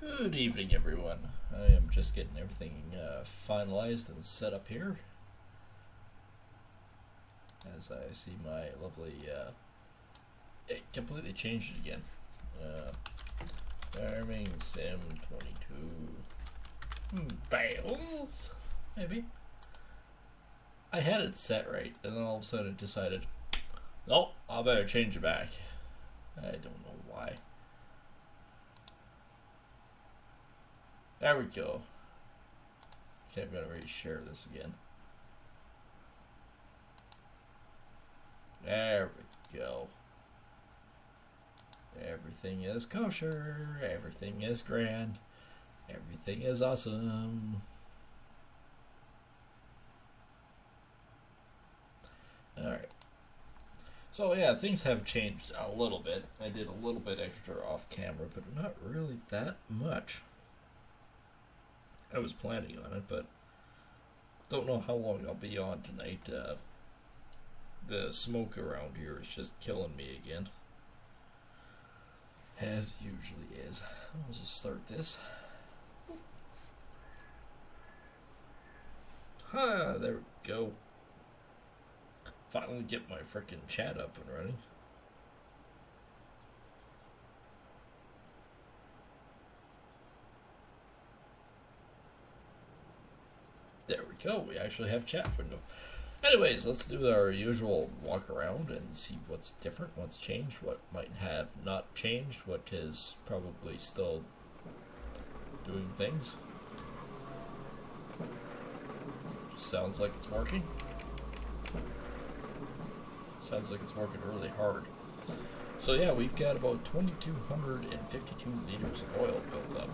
Good evening, everyone. I am just getting everything finalized and set up here. As I see my lovely, it completely changed it again. Farming Sim 22. Bales? Maybe? I had it set right, and then all of a sudden it decided, nope, I better change it back. I don't know why. There we go. Okay, I'm gonna reshare this again. There we go. Everything is kosher. Everything is grand. Everything is awesome. Alright. So yeah, things have changed a little bit. I did a little bit extra off camera, but not really that much. I was planning on it, but don't know how long I'll be on tonight. The smoke around here is just killing me again. As it usually is. I'll just start this. Ha! There we go. Finally get my frickin' chat up and running. There we go. We actually have chat window. Anyways, let's do our usual walk around and see what's different, what's changed, what might have not changed, what is probably still doing things. Sounds like it's working. Sounds like it's working really hard. So yeah, we've got about 2,252 liters of oil built up.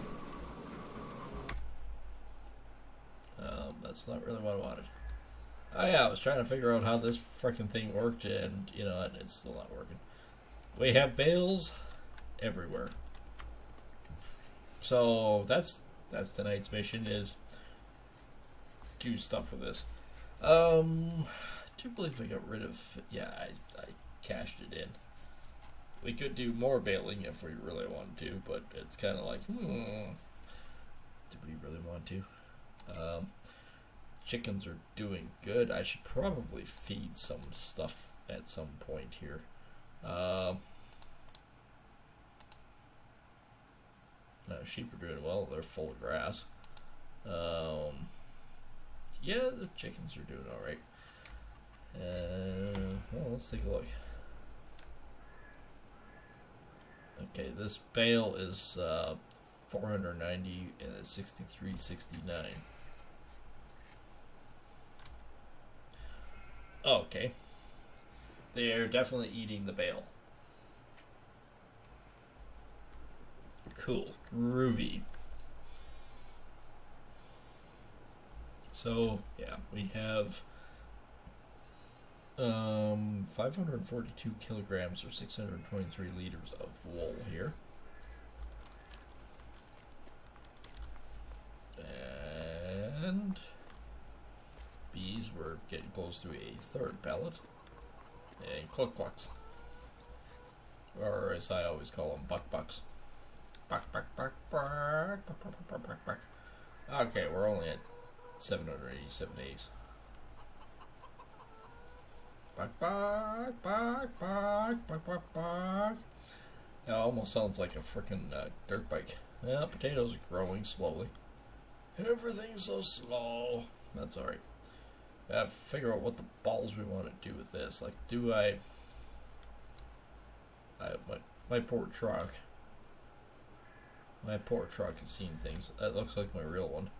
That's not really what I wanted. Oh yeah, I was trying to figure out how this frickin' thing worked, and it's still not working. We have bales everywhere. So that's tonight's mission, is do stuff with this. I do believe I got rid of, yeah, I cashed it in. We could do more baling if we really wanted to, but it's kind of like, do we really want to? Chickens are doing good. I should probably feed some stuff at some point here. Sheep are doing well. They're full of grass. Yeah, the chickens are doing alright. Well, let's take a look. Okay, this bale is 490 and it's 63.69. Oh, okay. They are definitely eating the bale. Cool. Groovy. So, yeah, we have 542 kilograms or 623 liters of wool here. And bees, we're getting close to a third pallet. And cluck-clucks. Or as I always call them, buck-bucks. Buck. Okay, we're only at 787 eggs. Buck. It almost sounds like a frickin' dirt bike. Yeah, potatoes are growing slowly. Everything's so slow. That's alright. Figure out what the balls we want to do with this. Like, do my poor truck. My poor truck has seen things. That looks like my real one.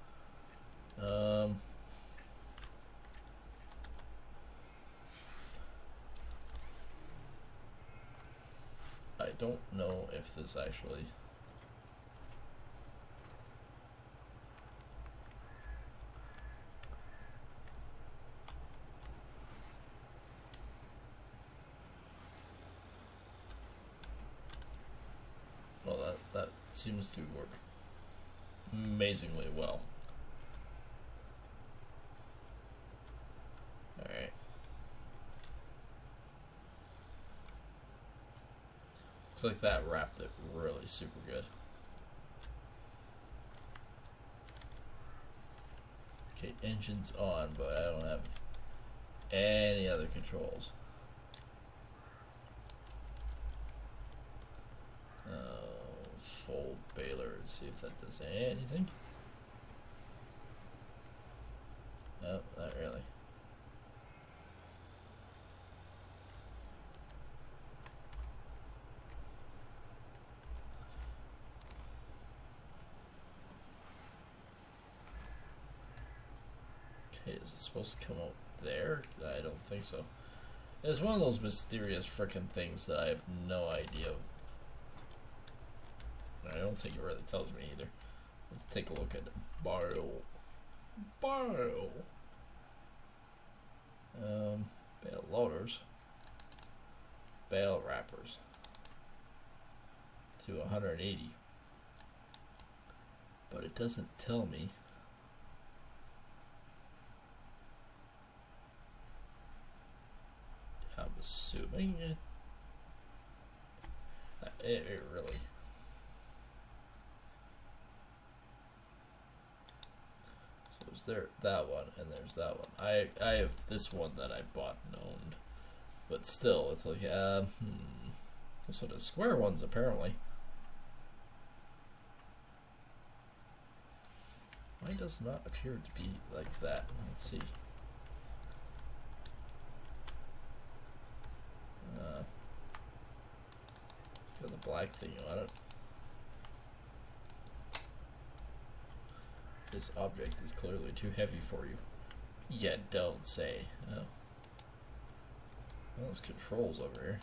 I don't know if this actually... Well, that seems to work amazingly well. Alright. Looks like that wrapped it really super good. Okay, engine's on, but I don't have any other controls. Fold baler and see if that does anything. No, not really. Okay, is it supposed to come out there? I don't think so. It's one of those mysterious frickin' things that I have no idea of. I don't think it really tells me either. Let's take a look at Bale. Bale loaders. Bale wrappers. To 180. But it doesn't tell me. I'm assuming it really. So there's that one, and there's that one. I have this one that I bought and owned, but still, it's like So the square ones apparently. Why does not appear to be like that? Let's see. It's got the black thing on it. This object is clearly too heavy for you. Yeah, don't say. Oh. Well, there's controls over here.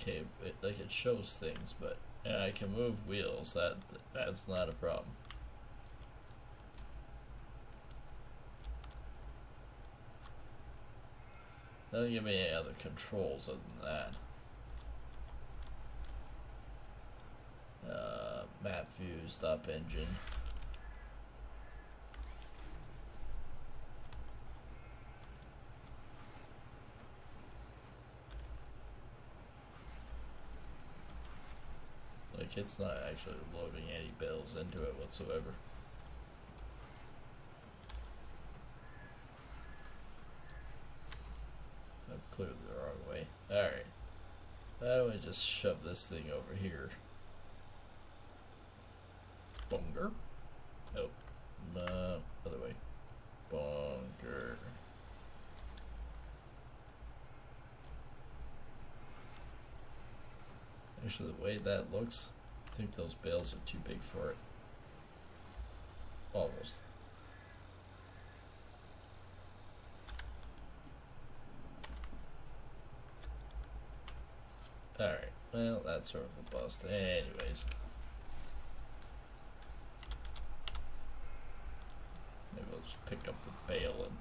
Okay, it shows things, but I can move wheels. That's not a problem. Doesn't give me any other controls other than that. Map view, stop engine. Like, it's not actually loading any Bales into it whatsoever. That's clearly the wrong way. Alright. Why don't we just shove this thing over here? Bonger? Nope. Other way. Bonger. Actually, the way that looks, I think those bales are too big for it. Almost. Alright, well, that's sort of a bust. Anyways. Maybe we'll just pick up the bale and...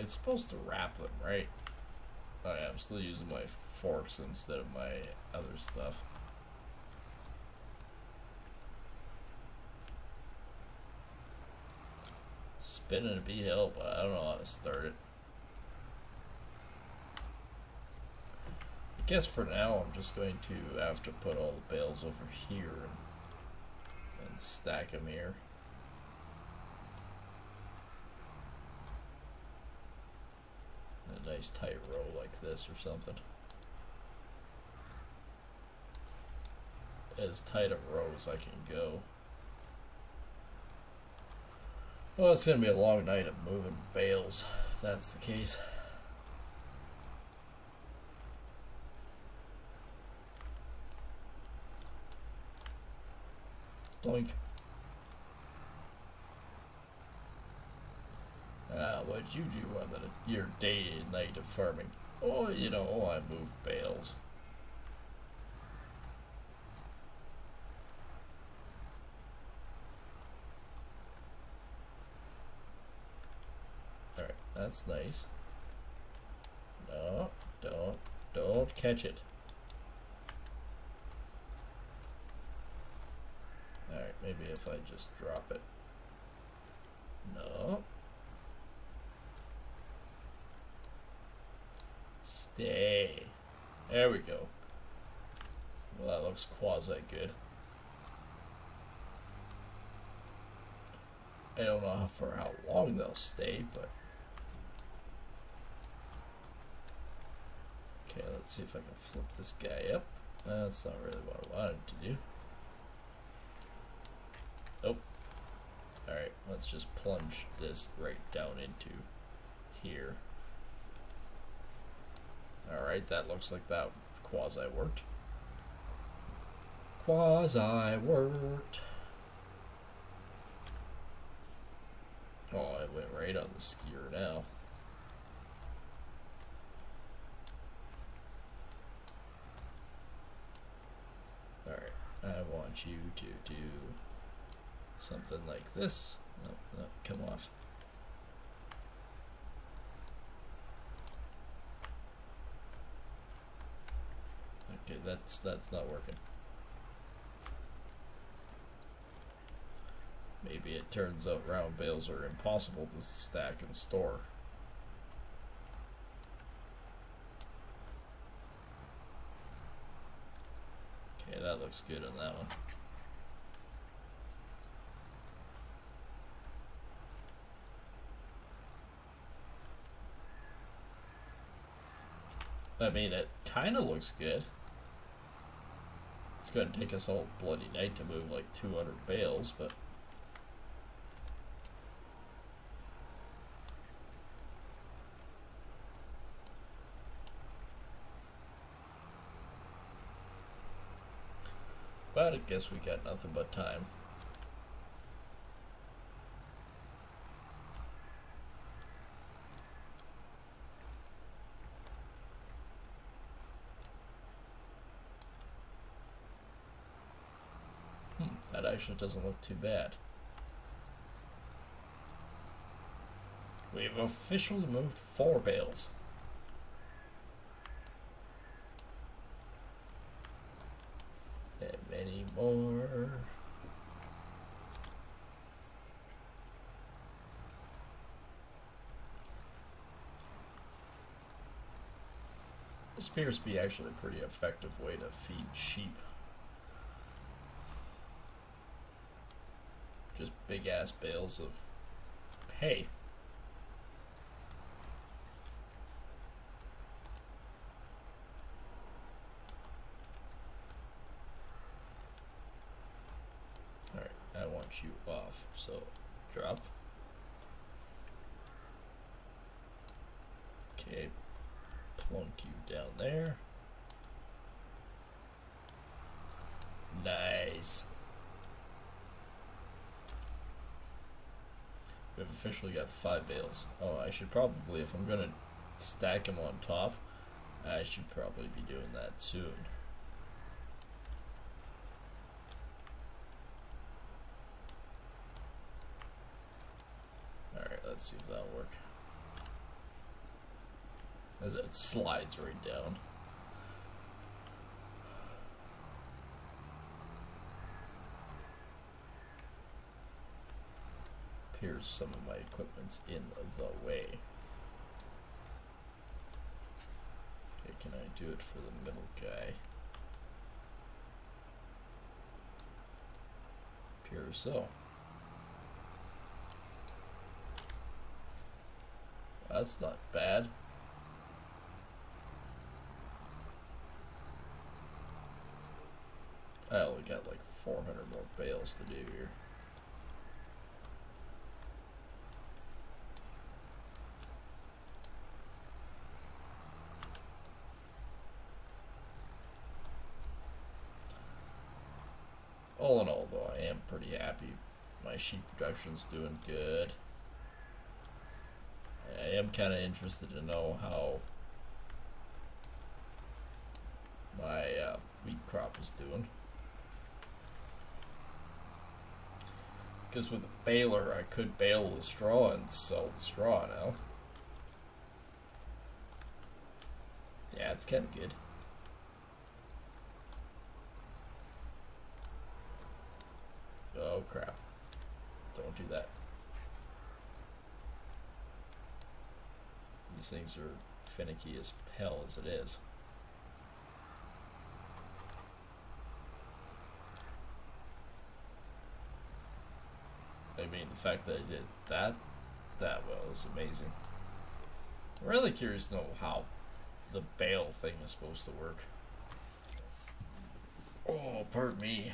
It's supposed to wrap them, right? Oh yeah, I'm still using my forks instead of my other stuff. Spinning a beat help, but I don't know how to start it. I guess for now I'm just going to have to put all the bales over here and stack them here. A nice tight row like this or something. As tight a row as I can go. Well, it's gonna be a long night of moving bales, if that's the case. Doink. What'd you do on your day and night of farming? Oh, you know, I move bales. Alright, that's nice. No, don't catch it. maybe if I just drop it. No. Stay. There we go. Well, that looks quasi-good. I don't know for how long they'll stay, but... Okay, let's see if I can flip this guy up. That's not really what I wanted to do. Nope. Alright, let's just plunge this right down into here. Alright, that looks like that quasi-worked. Quasi-worked. Oh, it went right on the skier now. Alright, I want you to do something like this. No, no, come off. Okay, that's not working. Maybe it turns out round bales are impossible to stack and store. Okay, that looks good on that one. I mean, it kind of looks good. It's going to take us all bloody night to move like 200 bales, but... But I guess we got nothing but time. That actually doesn't look too bad. We've officially moved 4 bales. And many more. This appears to be actually a pretty effective way to feed sheep. Just big ass bales of hay. Alright, I want you off, so drop. Okay, plunk you down there. Nice. We've officially got 5 bales. Oh, I should probably, if I'm gonna stack them on top, I should probably be doing that soon. Alright, let's see if that'll work. As it slides right down. Here's some of my equipment's in the way. Okay, can I do it for the middle guy? Pure so. That's not bad. I only got like 400 more bales to do here. All in all, though, I am pretty happy. My sheep production's doing good. I am kind of interested to know how my wheat crop is doing. Because with a baler, I could bale the straw and sell the straw now. Yeah, it's kind of good. Oh crap. Don't do that. These things are finicky as hell as it is. I mean, the fact that I did that well is amazing. I'm really curious to know how the bale thing is supposed to work. Oh, pardon me.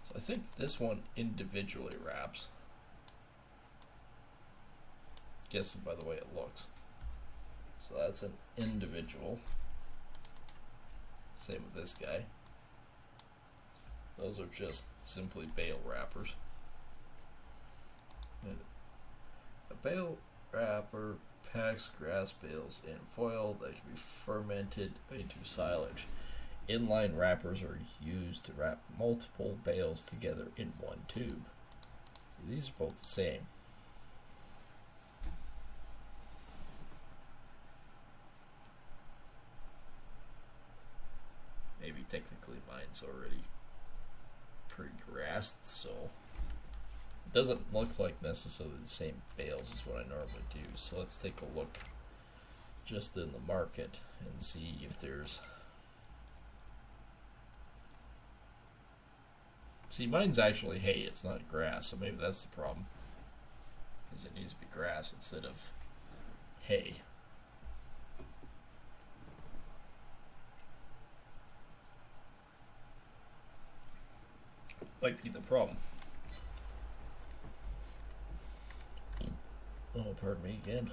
So I think this one individually wraps. Guessing by the way it looks. So that's an individual. Same with this guy. Those are just simply bale wrappers. And a bale wrapper packs grass bales in foil that can be fermented into silage. Inline wrappers are used to wrap multiple bales together in one tube. So these are both the same. Maybe technically mine's already pre-grassed, so it doesn't look like necessarily the same bales as what I normally do. So let's take a look just in the market and see if there's... See, mine's actually hay, it's not grass, so maybe that's the problem. Because it needs to be grass instead of hay. Might be the problem. Oh, pardon me again.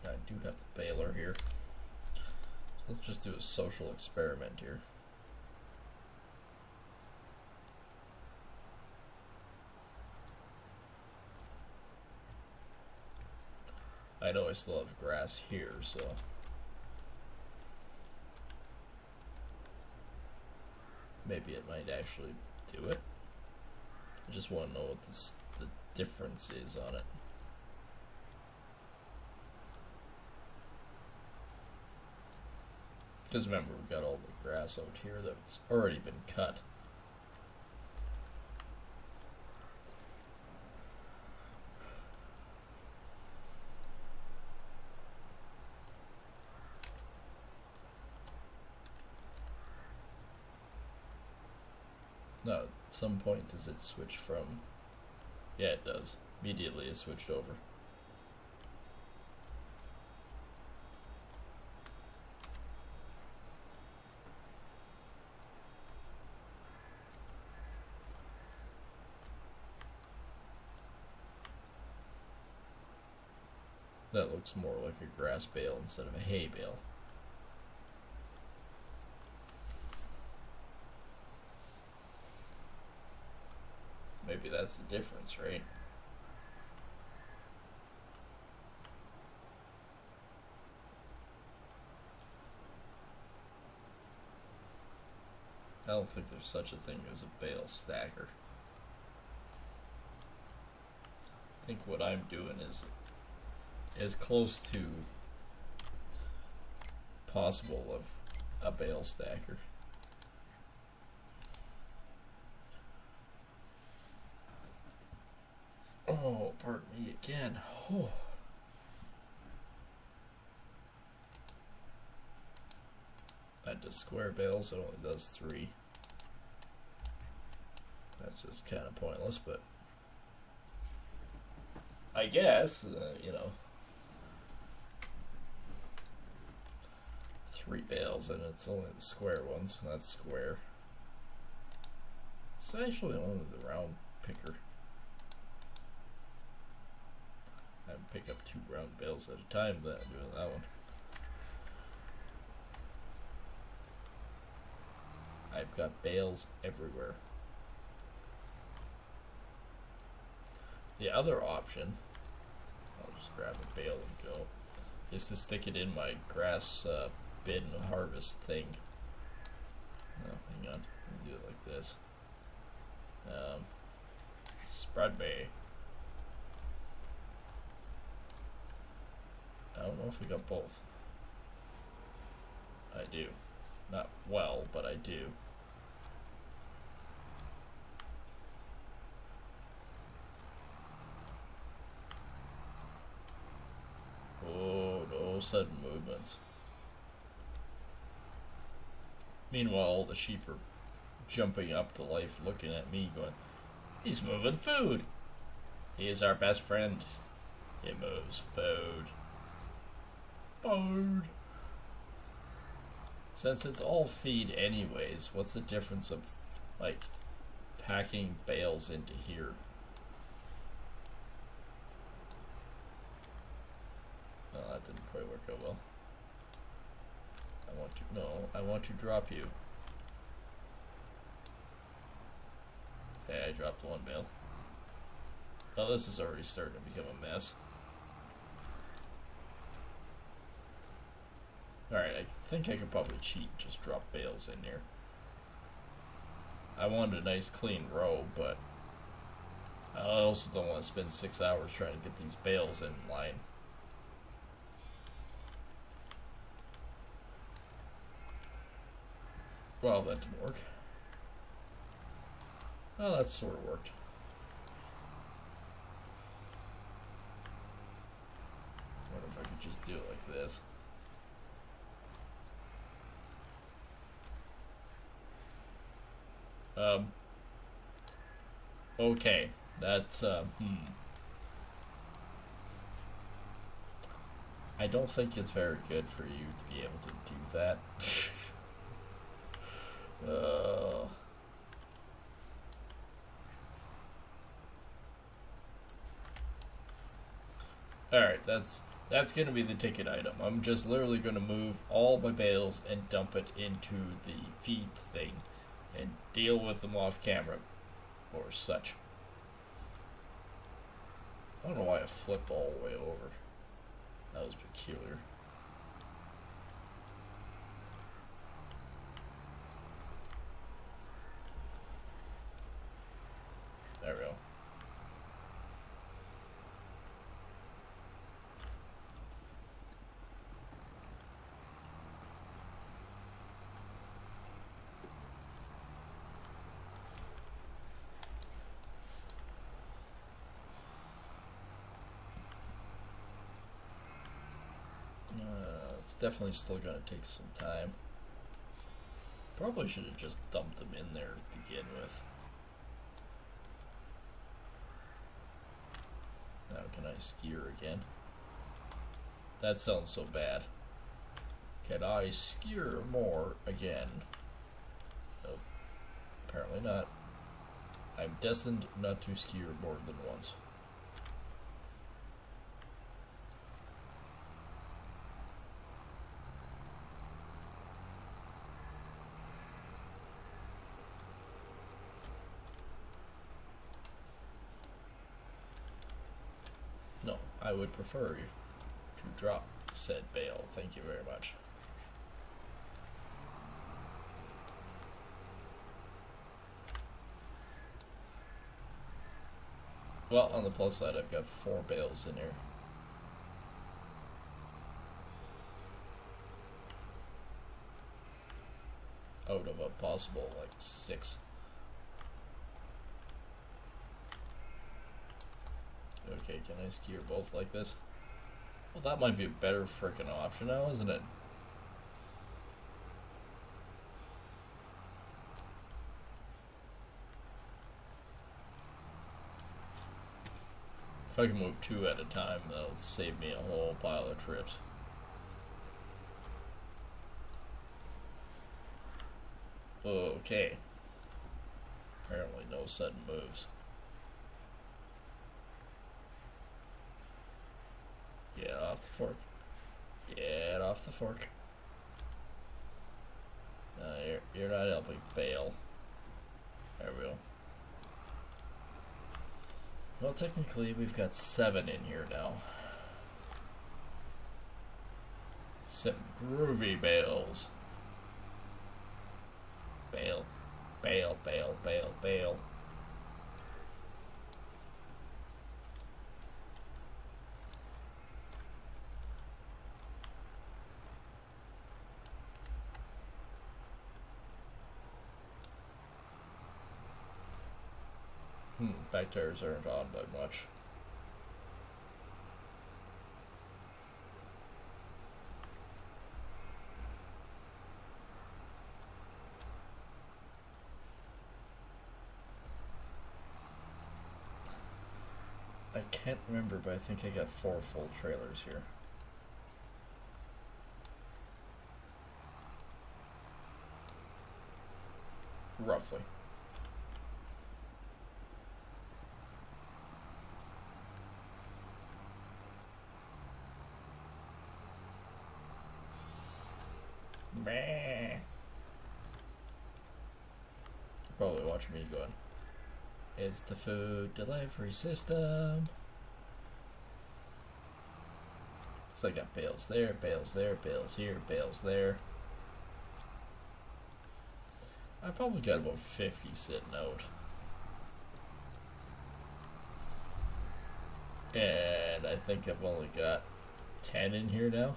I do have the baler here. So let's just do a social experiment here. I know I still have grass here, so... maybe it might actually do it. I just want to know what the difference is on it. Because remember, we've got all the grass out here that's already been cut. No, at some point does it switch from... yeah, it does. Immediately it switched over. That looks more like a grass bale instead of a hay bale. Maybe that's the difference, right? I don't think there's such a thing as a bale stacker. I think what I'm doing is as close to possible of a bale stacker. Oh, pardon me again. Oh. That does square bales, it only does 3. That's just kind of pointless, but I guess, you know, 3 bales and it's only the square ones, and that's square. It's actually only the round picker. I pick up 2 round bales at a time that I'm doing that one. I've got bales everywhere. The other option, I'll just grab a bale and go, is to stick it in my grass bin harvest thing. Oh, hang on, let me do it like this. Spread me. I don't know if we got both. I do. Not well, but I do. Oh, no sudden movements. Meanwhile, all the sheep are jumping up to life looking at me going, he's moving food. He is our best friend. He moves food. Food. Since it's all feed anyways, what's the difference of, like, packing bales into here? Oh, that didn't quite work out well. I want to drop you. Okay, I dropped one bale. Oh, this is already starting to become a mess. Alright, I think I could probably cheat and just drop bales in here. I wanted a nice clean row, but I also don't want to spend 6 hours trying to get these bales in line. Well, that didn't work. Well, that sort of worked. What if I could just do it like this? Okay, that's, I don't think it's very good for you to be able to do that. Alright, that's gonna be the ticket item. I'm just literally gonna move all my bales and dump it into the feed thing and deal with them off camera or such. I don't know why I flipped all the way over. That was peculiar. There we go. It's definitely still gonna take some time. Probably should have just dumped them in there to begin with. Now can I skier again? That sounds so bad. Can I skier more again? Nope. Apparently not. I'm destined not to skier more than once. No, I would prefer you to drop said bale. Thank you very much. Well, on the plus side, I've got 4 bales in here. Out of a possible, like, 6. Okay, can I skier both like this? Well, that might be a better frickin' option now, isn't it? If I can move 2 at a time, that'll save me a whole pile of trips. Okay. Apparently no sudden moves. Get off the fork. Get off the fork. No, you're not helping bale. There we go. Well, technically, we've got 7 in here now. 7 groovy bales. Bale. Bale, bale, bale, bale. Back tires aren't on by much. I can't remember, but I think I got 4 full trailers here. Roughly. Bah. Probably watching me going, it's the food delivery system. So I got bales there, bales there, bales here, bales there. I probably got about 50 sitting out. And I think I've only got 10 in here now.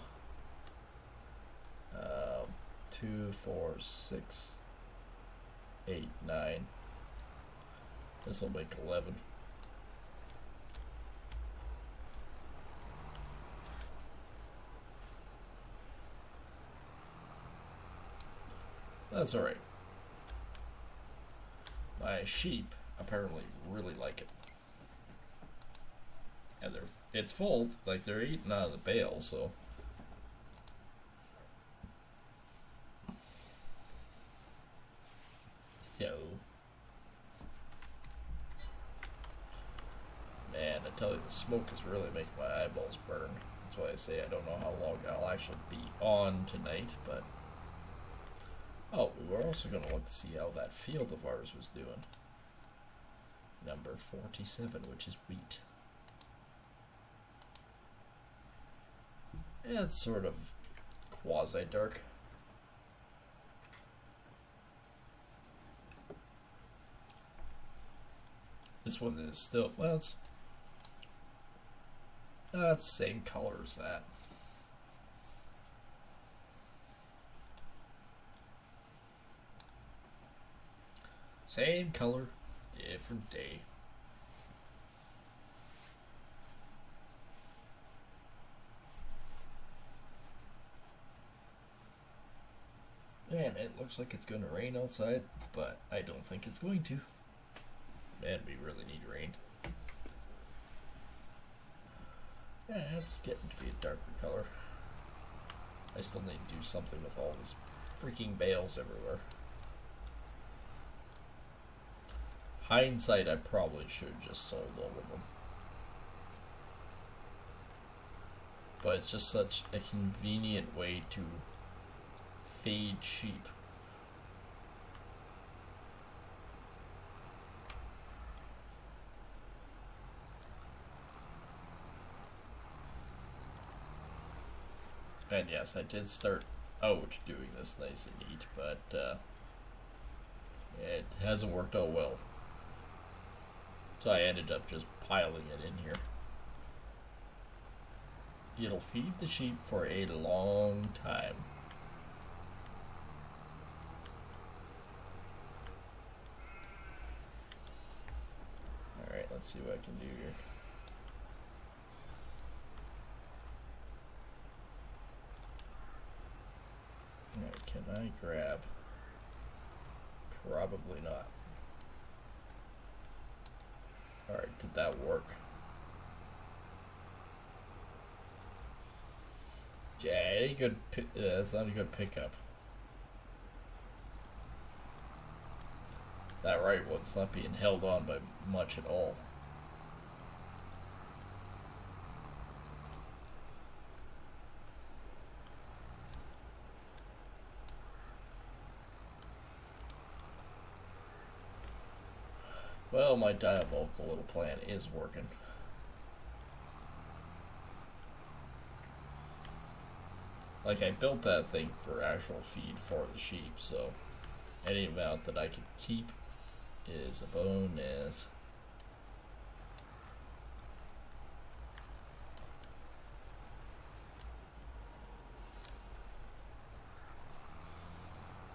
2, 4, 6, 8, 9. This will make 11. That's alright. My sheep apparently really like it. And it's full, like they're eating out of the bale, so. Man, I tell you, the smoke is really making my eyeballs burn. That's why I say I don't know how long I'll actually be on tonight, but. Oh, we were also going to look to see how that field of ours was doing. Number 47, which is wheat. Yeah, it's sort of quasi-dark. This one is still, well, it's the same color as that. Same color, different day. Man, it looks like it's going to rain outside, but I don't think it's going to. Man, we really need rain. Yeah, it's getting to be a darker color. I still need to do something with all these freaking bales everywhere. Hindsight, I probably should have just sold all of them. But it's just such a convenient way to feed sheep. And yes, I did start out doing this nice and neat, but it hasn't worked out well. So I ended up just piling it in here. It'll feed the sheep for a long time. Alright, let's see what I can do here. Alright, can I grab? Probably not. Alright, did that work? Yeah, that's not a good pickup. That right one's not being held on by much at all. Well, my diabolical little plan is working. Like, I built that thing for actual feed for the sheep, so any amount that I can keep is a bonus.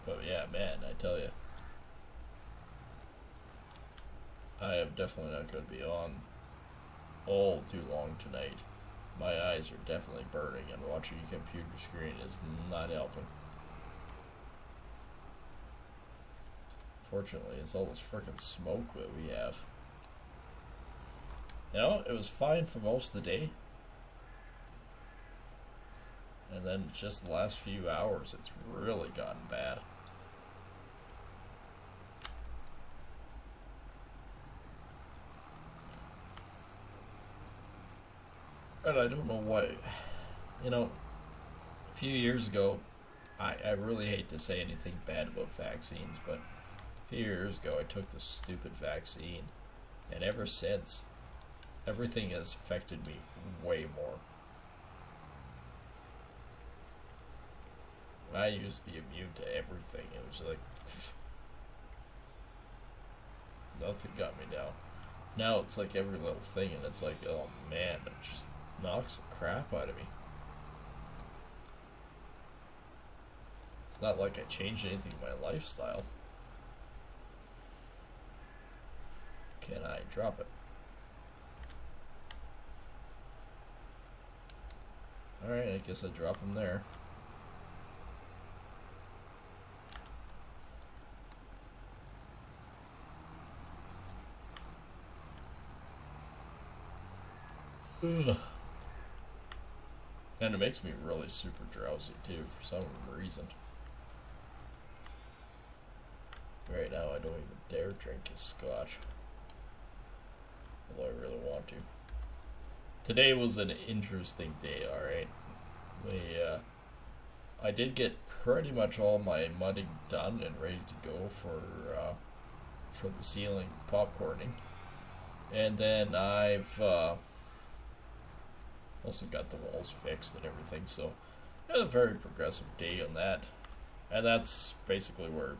But yeah, man, I tell you, I am definitely not going to be on all too long tonight. My eyes are definitely burning, and watching a computer screen is not helping. Fortunately, it's all this freaking smoke that we have. You know, it was fine for most of the day. And then just the last few hours, it's really gotten bad. And I don't know why. You know, a few years ago, I really hate to say anything bad about vaccines, but a few years ago I took this stupid vaccine, and ever since, everything has affected me way more. I used to be immune to everything. It was like, nothing got me down. Now it's like every little thing, and it's like, oh man, it just knocks the crap out of me. It's not like I changed anything in my lifestyle. Can I drop it? Alright, I guess I drop him there. Ugh. And it makes me really super drowsy too, for some reason. Right now I don't even dare drink his scotch. Although I really want to. Today was an interesting day, alright. I did get pretty much all my mudding done and ready to go for the ceiling popcorning. And then I've also got the walls fixed and everything, so it was a very progressive day on that. And that's basically where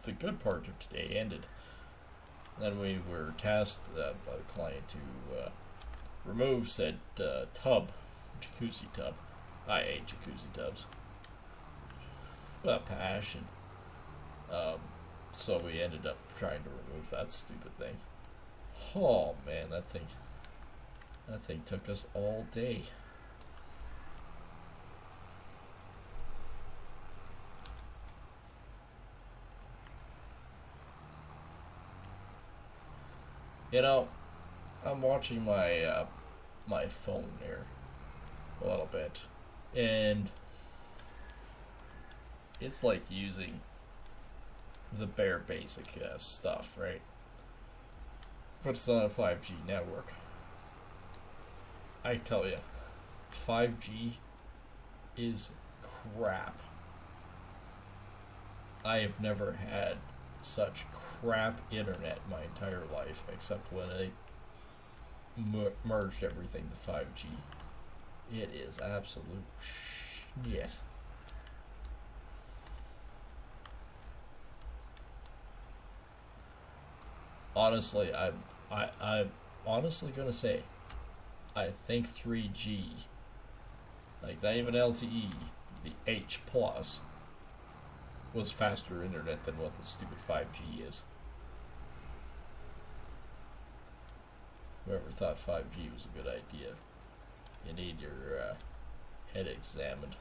the good part of today ended. Then we were tasked by the client to remove said jacuzzi tub. I hate jacuzzi tubs. With passion. So we ended up trying to remove that stupid thing. Oh man, that thing took us all day. You know, I'm watching my my phone here a little bit, and it's like using the bare basic stuff, right? But it's on a 5G network. I tell you, 5G is crap. I have never had such crap internet my entire life, except when they merged everything to 5G. It is absolute shit. Honestly, I'm honestly gonna say, I think 3G, like not even LTE, the H plus, was faster internet than what the stupid 5G is. Whoever thought 5G was a good idea, you need your head examined.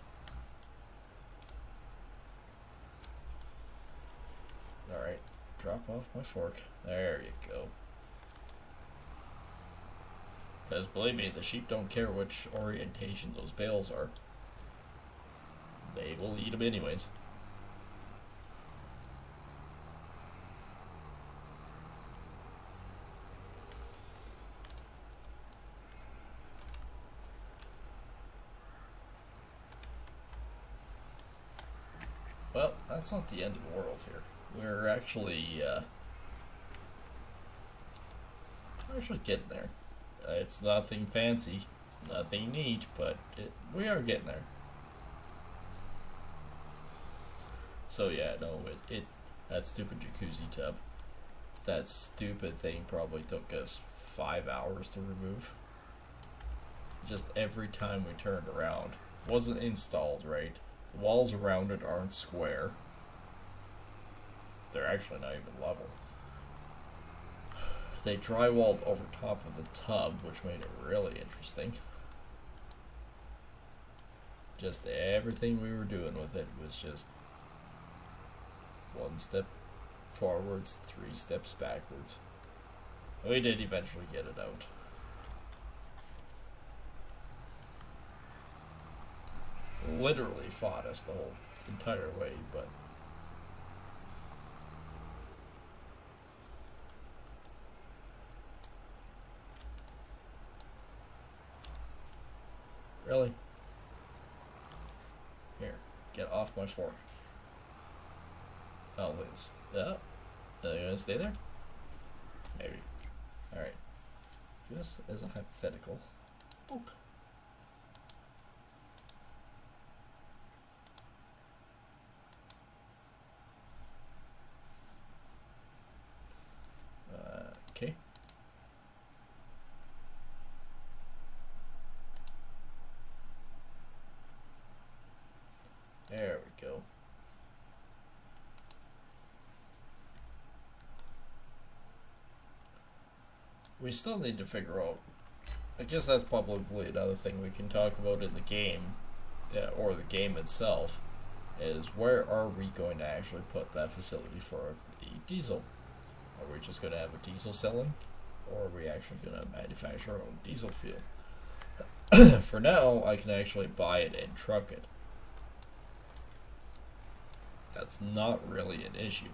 Alright, drop off my fork. There you go. Because believe me, the sheep don't care which orientation those bales are. They will eat them anyways. Well, that's not the end of the world here. We're actually getting there. It's nothing fancy, it's nothing neat, but we are getting there. So yeah, no, that stupid jacuzzi tub, that stupid thing probably took us 5 hours to remove. Just every time we turned around, wasn't installed right. The walls around it aren't square. They're actually not even level. They drywalled over top of the tub, which made it really interesting. Just everything we were doing with it was just one step forwards, 3 steps backwards. We did eventually get it out. Literally fought us the whole entire way, but really? Here, get off my fork. Oh, it's are you gonna stay there? Maybe. Alright. Just as a hypothetical. Book. Okay. There we go. We still need to figure out, I guess that's probably another thing we can talk about in the game, or the game itself, is where are we going to actually put that facility for the diesel? Are we just going to have a diesel selling, or are we actually going to manufacture our own diesel fuel? For now, I can actually buy it and truck it. That's not really an issue.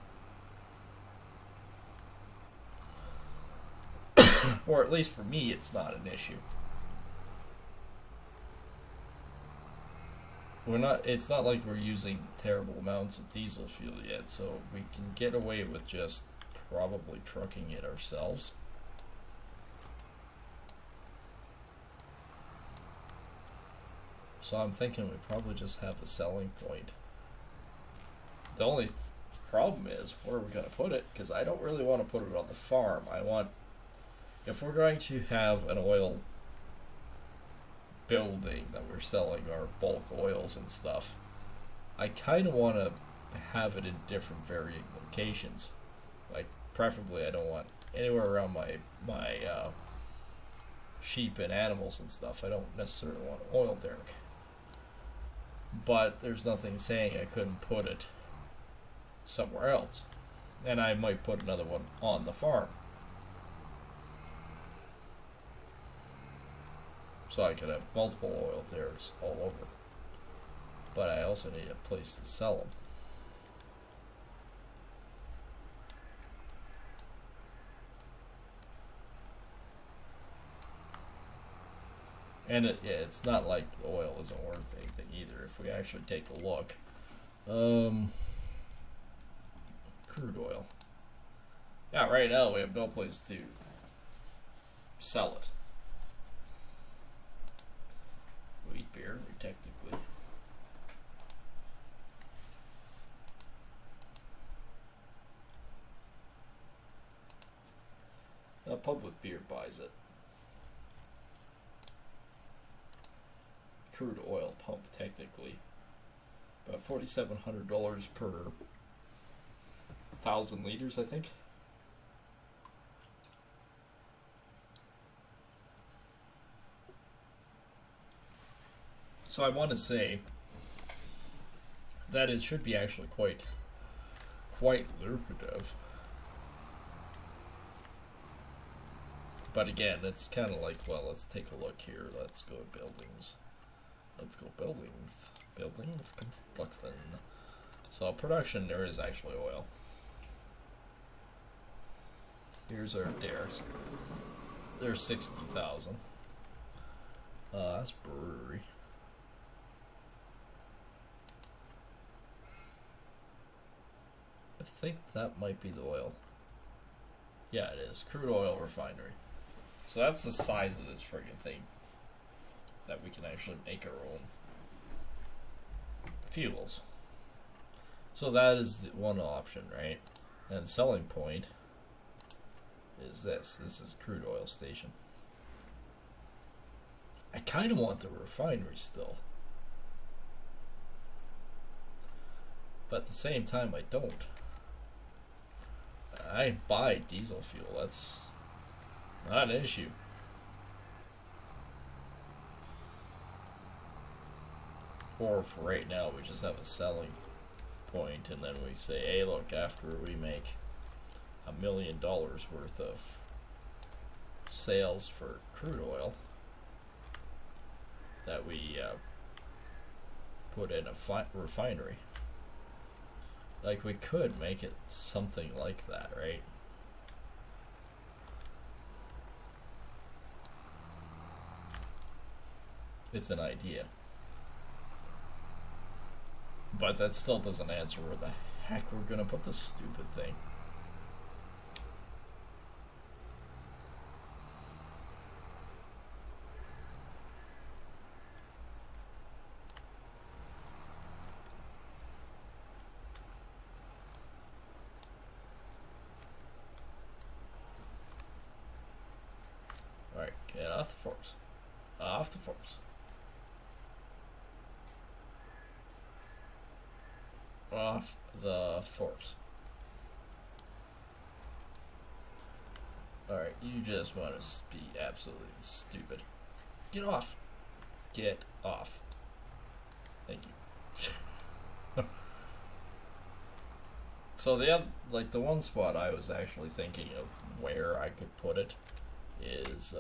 Or at least for me, it's not an issue. It's not like we're using terrible amounts of diesel fuel yet, so we can get away with just probably trucking it ourselves. So I'm thinking we probably just have a selling point. The only problem is, where are we going to put it? Because I don't really want to put it on the farm. If we're going to have an oil building that we're selling our bulk oils and stuff, I kind of want to have it in different varying locations. Like, preferably I don't want anywhere around my sheep and animals and stuff. I don't necessarily want an oil derrick. But there's nothing saying I couldn't put it somewhere else. And I might put another one on the farm. So I could have multiple oil derricks all over. But I also need a place to sell them. And it's not like the oil isn't worth anything either. If we actually take a look. Crude oil. Yeah, right now we have no place to sell it. Wheat beer, technically. A pub with beer buys it. Crude oil pump, technically. About $4,700 per 1,000 liters, I think. So I want to say that it should be actually quite lucrative. But again, it's kind of like, well, let's take a look here. Let's go buildings. Let's go buildings, construction. So production, there is actually oil. Here's our derricks. There's 60,000. That's brewery. I think that might be the oil. Yeah, it is. Crude oil refinery. So that's the size of this friggin' thing. That we can actually make our own fuels. So that is the one option, right? And the selling point is this. This is crude oil station. I kind of want the refinery still. But at the same time, I don't. I buy diesel fuel. That's Not an issue. Or for right now, we just have a selling point, and then we say, hey, look, after we make $1 million worth of sales for crude oil, that we put in a refinery. Like, we could make it something like that, right? It's an idea. But that still doesn't answer where the heck we're gonna put this stupid thing. Alright, get off the forks. Off the forks. Off the forks. Alright, you just want to be absolutely stupid. Get off. Get off. Thank you. So the other, like the one spot I was actually thinking of where I could put it is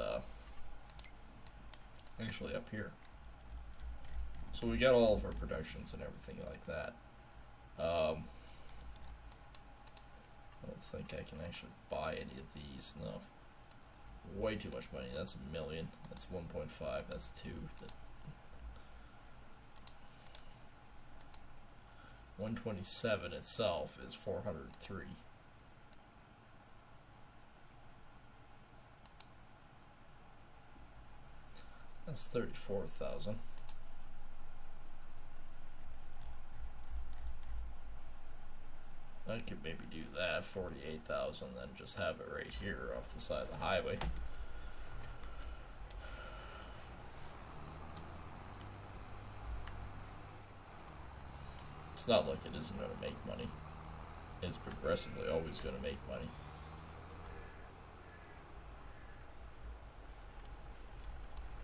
actually up here. So we got all of our productions and everything like that. I don't think I can actually buy any of these. No. Way too much money. That's $1 million. That's 1.5. That's 2. 127 itself is 403. That's 34,000. I could maybe do that, 48,000, then just have it right here off the side of the highway. It's not like it isn't going to make money. It's progressively always going to make money.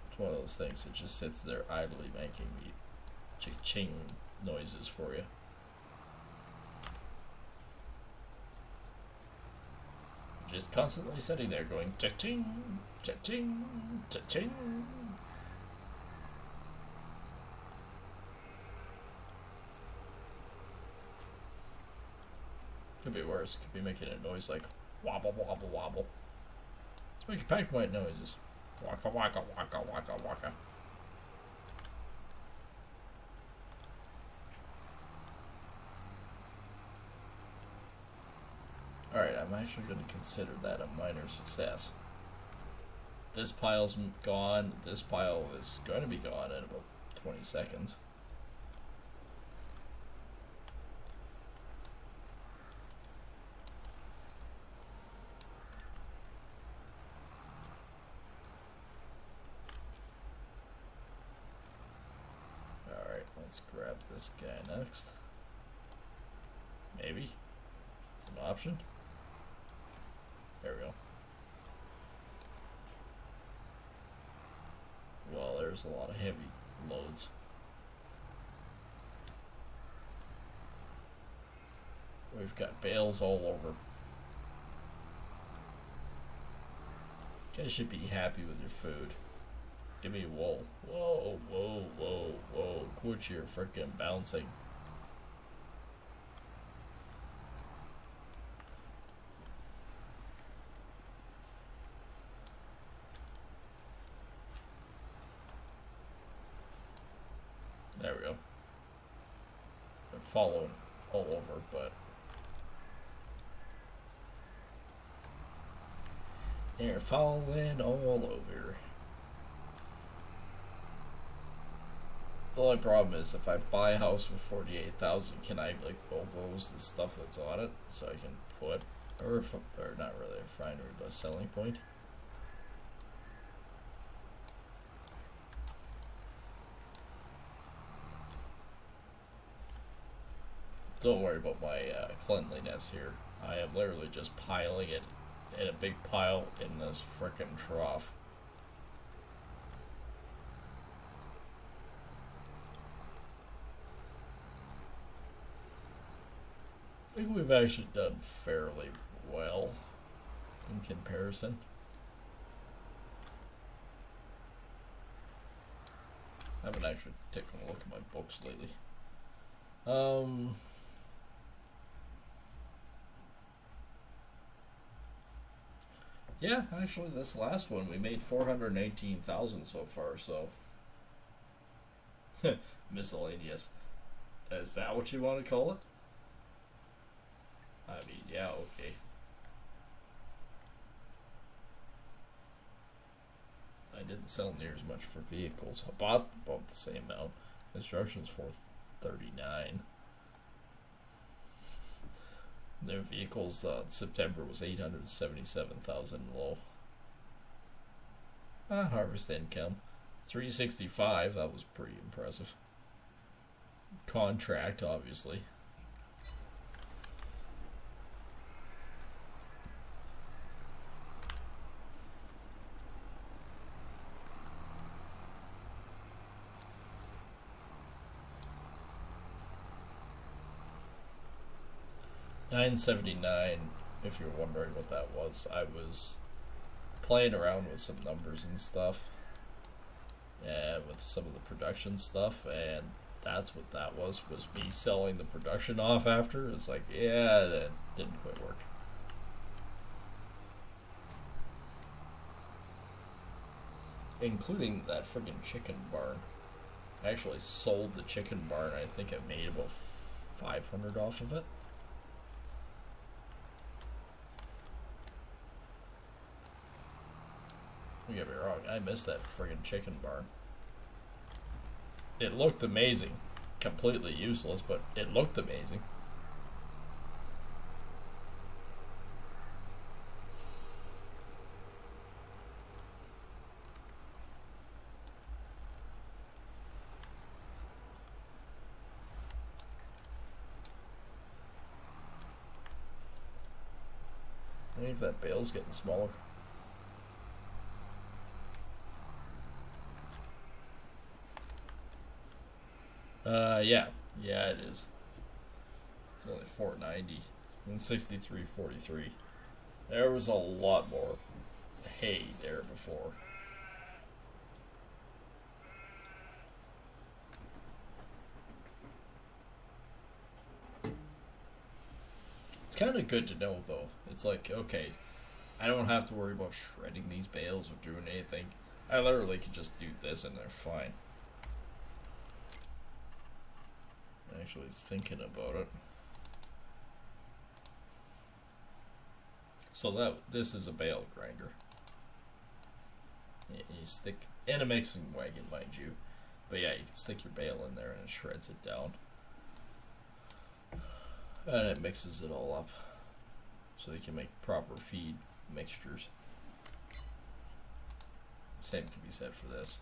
It's one of those things that just sits there idly making the cha-ching noises for you. Just constantly sitting there going cha-ching, cha-ching, cha-ching. Could be worse. Could be making a noise like wobble, wobble, wobble. Let's make pipe point noises. Waka, waka, waka, waka, waka. Alright, I'm actually going to consider that a minor success. This pile's gone. This pile is going to be gone in about 20 seconds. Alright, let's grab this guy next. Maybe. It's an option. There we go. Well, there's a lot of heavy loads. We've got bales all over. You guys should be happy with your food. Give me wool. Whoa, whoa, whoa, whoa. Quit your frickin' bouncing. There we go. They're following all over, but they're following all over. The only problem is if I buy a house for 48,000, can I like bulldoze the stuff that's on it so I can put, or not really a refinery, but a selling point? Don't worry about my cleanliness here. I am literally just piling it in a big pile in this frickin' trough. I think we've actually done fairly well in comparison. I haven't actually taken a look at my books lately. Yeah, actually, this last one we made 418,000 so far. So miscellaneous. Is that what you want to call it? I mean, yeah, okay. I didn't sell near as much for vehicles. I bought about the same amount. Construction's 439. Their vehicles, September was 877,000 low. Harvest income, 365. That was pretty impressive. Contract, obviously. $979. If you're wondering what that was, I was playing around with some numbers and stuff, and with some of the production stuff, and that's what that was me selling the production off after. It's like, yeah, that didn't quite work. Including that friggin' chicken barn. I actually sold the chicken barn. I think I made about 500 off of it. Don't get me wrong, I missed that friggin' chicken barn. It looked amazing. Completely useless, but it looked amazing. I think that bale's getting smaller. Yeah, it is. It's only 490 and 63.43. There was a lot more hay there before. It's kind of good to know, though. It's like, okay, I don't have to worry about shredding these bales or doing anything. I literally can just do this and they're fine. Actually thinking about it. So this is a bale grinder. You stick in a mixing wagon, mind you, but yeah, you can stick your bale in there and it shreds it down, and it mixes it all up, so you can make proper feed mixtures. Same can be said for this.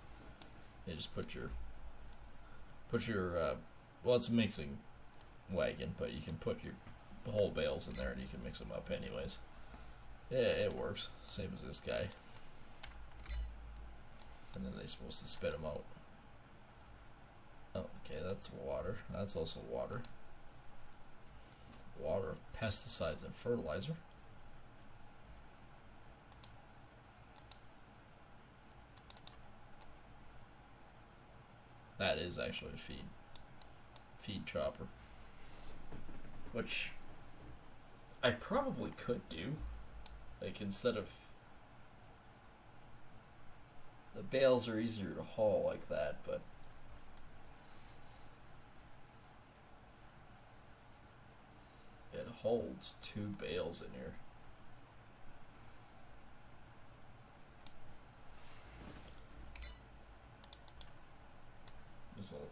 You just put your well, it's a mixing wagon, but you can put your whole bales in there and you can mix them up anyways. Yeah, it works. Same as this guy. And then they're supposed to spit them out. Oh, okay, that's water. That's also water. Water, pesticides, and fertilizer. That is actually a feed chopper, which I probably could do, like, instead of the bales are easier to haul like that, but it holds 2 bales in here.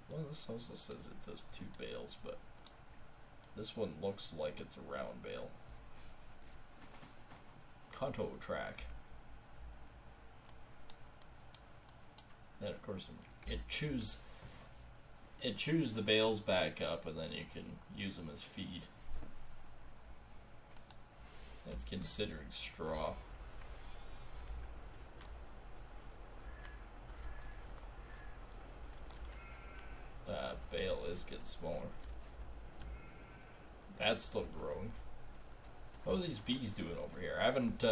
Well, this also says it does 2 bales, but this one looks like it's a round bale. Conto track. And of course, it chews the bales back up, and then you can use them as feed. That's considering straw. Bale is getting smaller. That's still growing. How are these bees doing over here? I haven't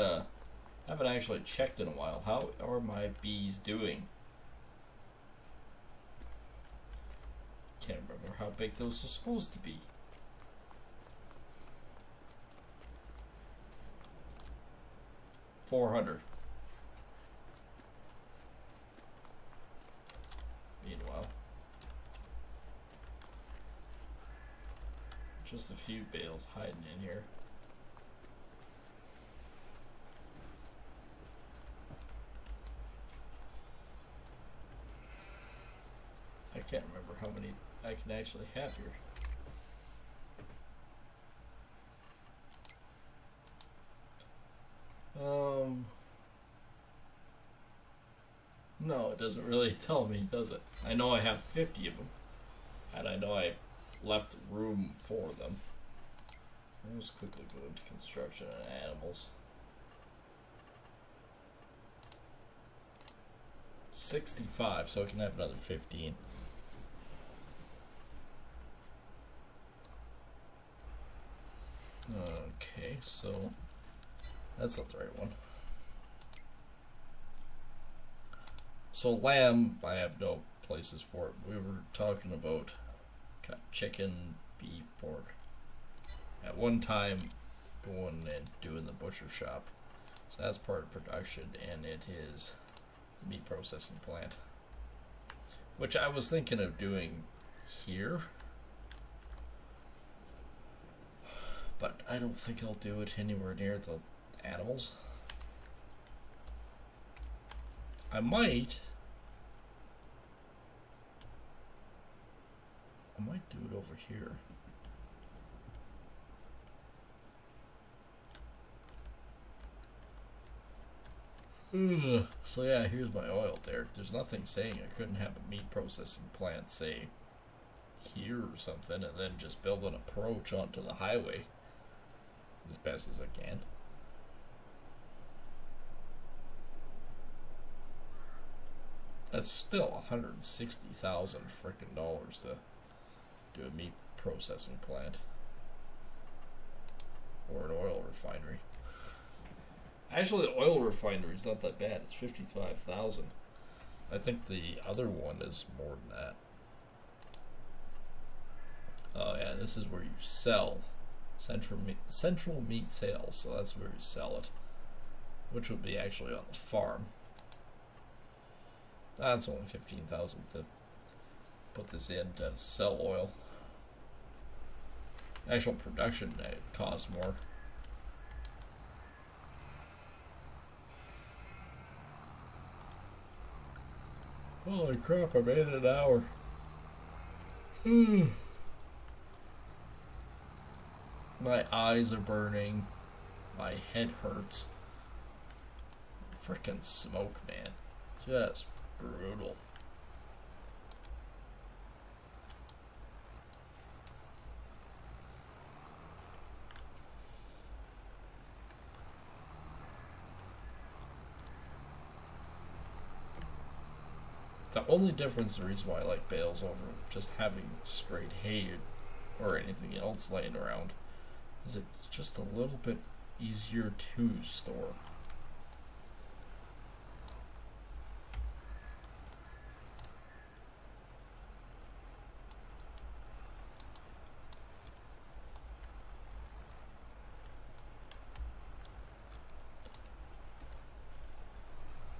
actually checked in a while. How are my bees doing? Can't remember how big those are supposed to be. $400. Meanwhile, just a few bales hiding in here. I can't remember how many I can actually have here. No, it doesn't really tell me, does it? I know I have 50 of them, and I know I left room for them. I'll just quickly go into construction and animals. 65, so I can have another 15. Okay, so that's not the right one. So lamb, I have no places for it. We were talking about chicken, beef, pork. At one time, going and doing the butcher shop. So that's part of production, and it is the meat processing plant. Which I was thinking of doing here. But I don't think I'll do it anywhere near the animals. I might do it over here. So yeah, here's my oil there. There's nothing saying I couldn't have a meat processing plant, say, here or something, and then just build an approach onto the highway as best as I can. That's still $160,000 frickin' dollars to do a meat processing plant or an oil refinery. Actually, the oil refinery is not that bad. It's $55,000. I think the other one is more than that. Oh yeah, this is where you sell central meat sales. So that's where you sell it, which would be actually on the farm. That's only $15,000 to put this in to sell oil. Actual production costs more. Holy crap! I made it an hour. My eyes are burning. My head hurts. Frickin' smoke, man. Just brutal. The only difference, the reason why I like bales over just having straight hay or anything else laying around, is it's just a little bit easier to store.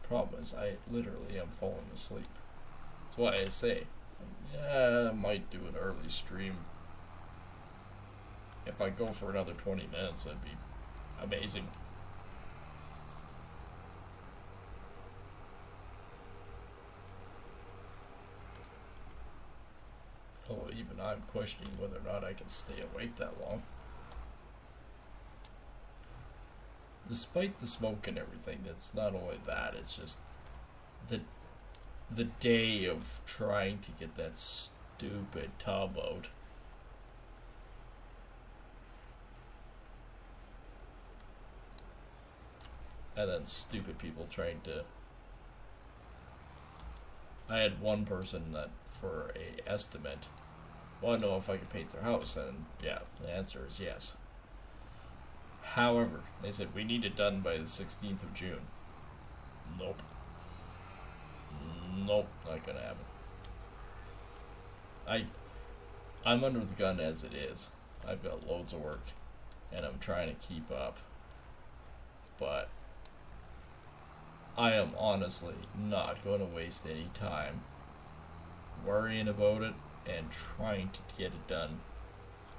Problem is, I literally am falling asleep. That's why I say, yeah, I might do an early stream. If I go for another 20 minutes, that'd be amazing. Oh, even I'm questioning whether or not I can stay awake that long. Despite the smoke and everything, it's not only that, it's just the day of trying to get that stupid tub out. and then stupid people trying to. I had one person that for a estimate wanted to know if I could paint their house, and yeah, the answer is yes. However, they said we need it done by the 16th of June. Nope. Nope, not gonna happen. I'm under the gun as it is. I've got loads of work, and I'm trying to keep up. But I am honestly not going to waste any time worrying about it and trying to get it done,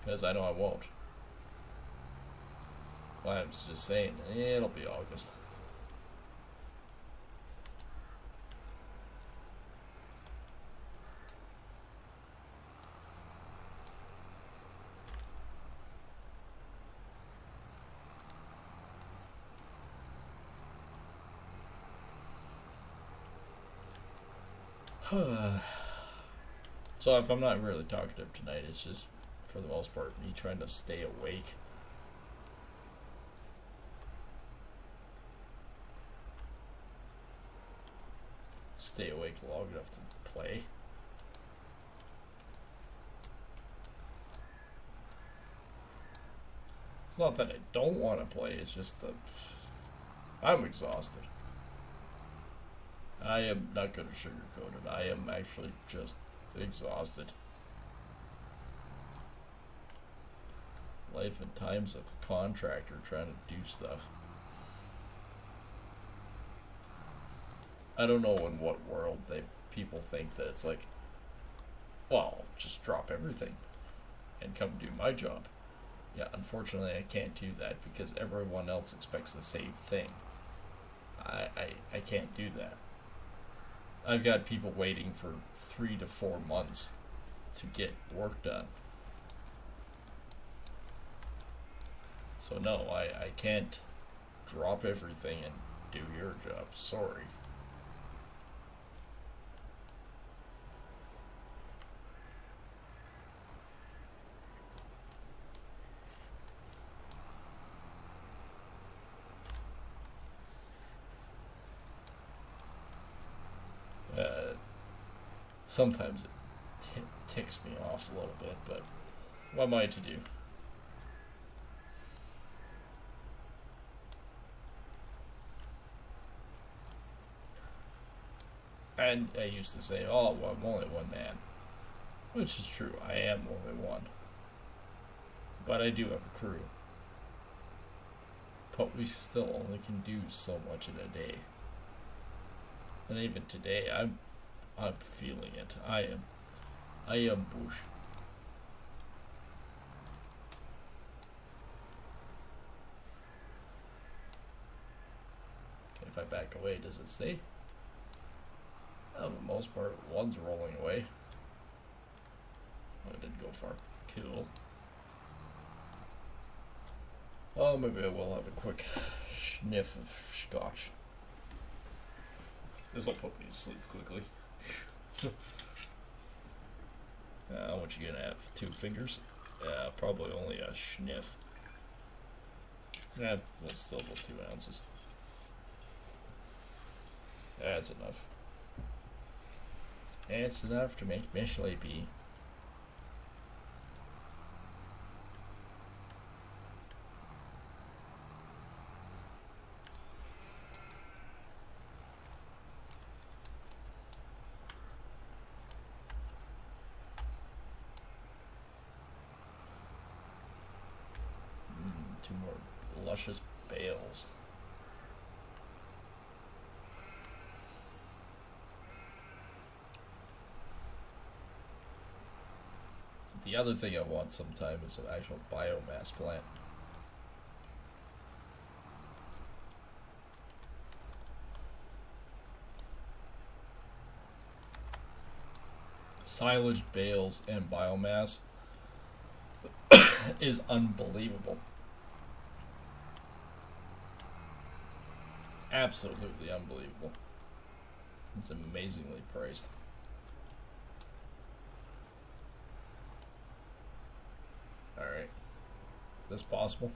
because I know I won't. I'm just saying, it'll be August. So if I'm not really talkative tonight, it's just, for the most part, me trying to stay awake. Stay awake long enough to play. It's not that I don't want to play, it's just that I'm exhausted. I am not going to sugarcoat it. I am actually just exhausted. Life and times of a contractor trying to do stuff. I don't know in what world people think that it's like, well, just drop everything and come do my job. Yeah, unfortunately I can't do that because everyone else expects the same thing. I can't do that. I've got people waiting for 3 to 4 months to get work done. So no, I can't drop everything and do your job. Sorry. Sometimes it ticks me off a little bit, but what am I to do? And I used to say, oh, well, I'm only one man. Which is true, I am only one. But I do have a crew. But we still only can do so much in a day. And even today, I'm feeling it. I am bush. Okay, if I back away, does it stay? For the most part, one's rolling away. Oh, it didn't go far. Cool. Oh, maybe I will have a quick sniff of scotch. This'll put me to sleep quickly. What you gonna have? 2 fingers? Probably only a sniff. That's still about 2 ounces. That's enough. It's enough to make me sleepy. Two more luscious Bales. The other thing I want sometime is an actual biomass plant. Silage, bales, and biomass is unbelievable. Absolutely unbelievable. It's amazingly priced. Alright. Is this possible?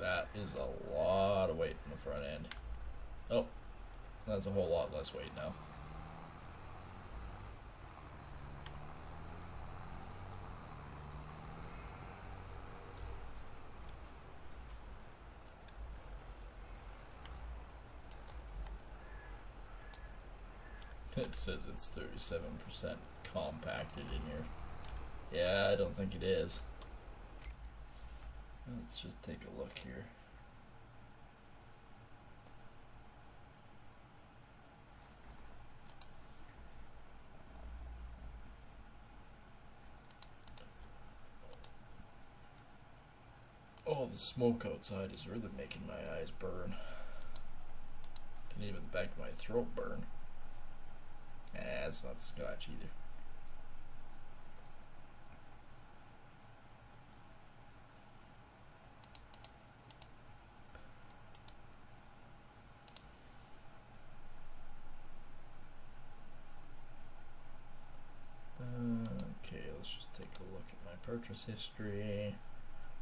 That is a lot of weight in the front end. Oh, that's a whole lot less weight now. It says it's 37% compacted in here. Yeah, I don't think it is. Let's just take a look here. Oh, the smoke outside is really making my eyes burn. And even the back of my throat burn. It's not scotch either. Okay, let's just take a look at my purchase history.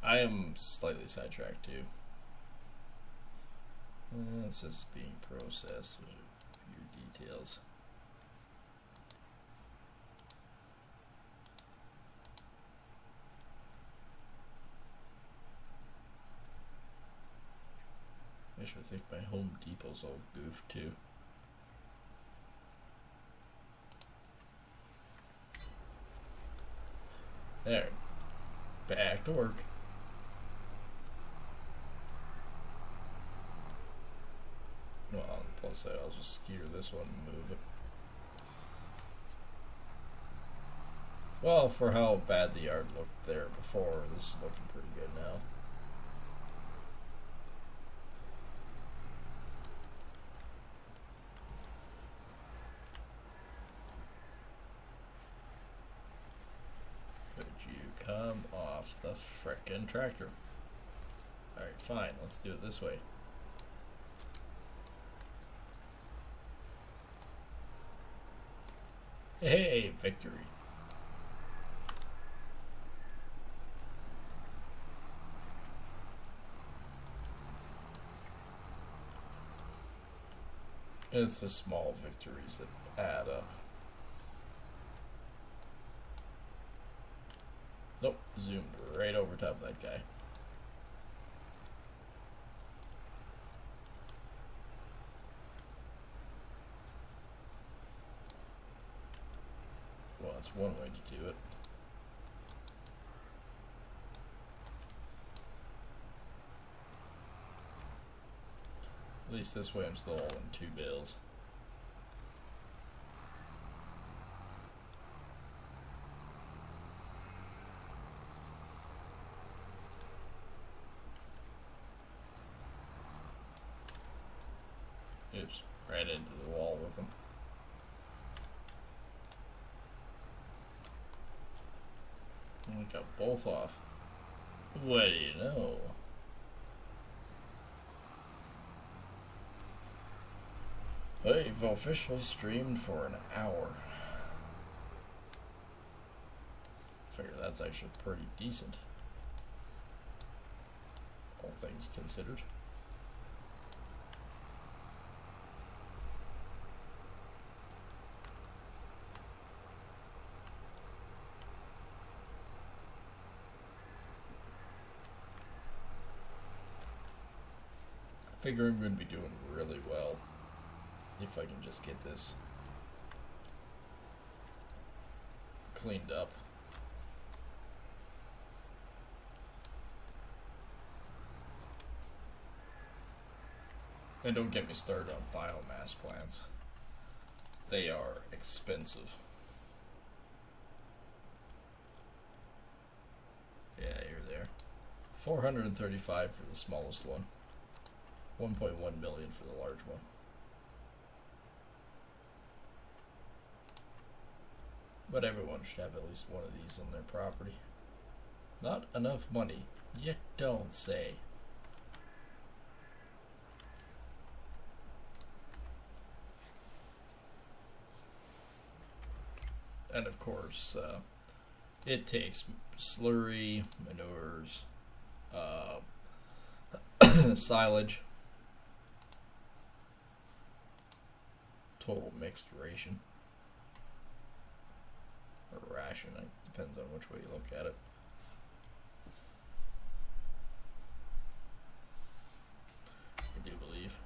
I am slightly sidetracked too. It says being processed. There's a few details. I should think my Home Depot's all goofed too. There. Back to work. Well, on the plus side, I'll just skewer this one and move it. Well, for how bad the yard looked there before, this is looking pretty good now. Could you come off the frickin' tractor? Alright, fine, let's do it this way. Hey, victory. It's the small victories that add up. Nope, zoomed right over top of that guy. Well, that's one way to do it. At least this way I'm still all in 2 bales. Oops, right into the wall with them. And we got both off. What do you know? We've officially streamed for an hour. Figure that's actually pretty decent, all things considered. I figure I'm going to be doing really well if I can just get this cleaned up. And don't get me started on biomass plants. They are expensive. Yeah, you're there. $435 for the smallest one. 1.1 million for the large one. But everyone should have at least one of these on their property. Not enough money, you don't say. And of course, it takes slurry, manures, Silage. Total mixed ration. Or ration, it depends on which way you look at it. I do believe.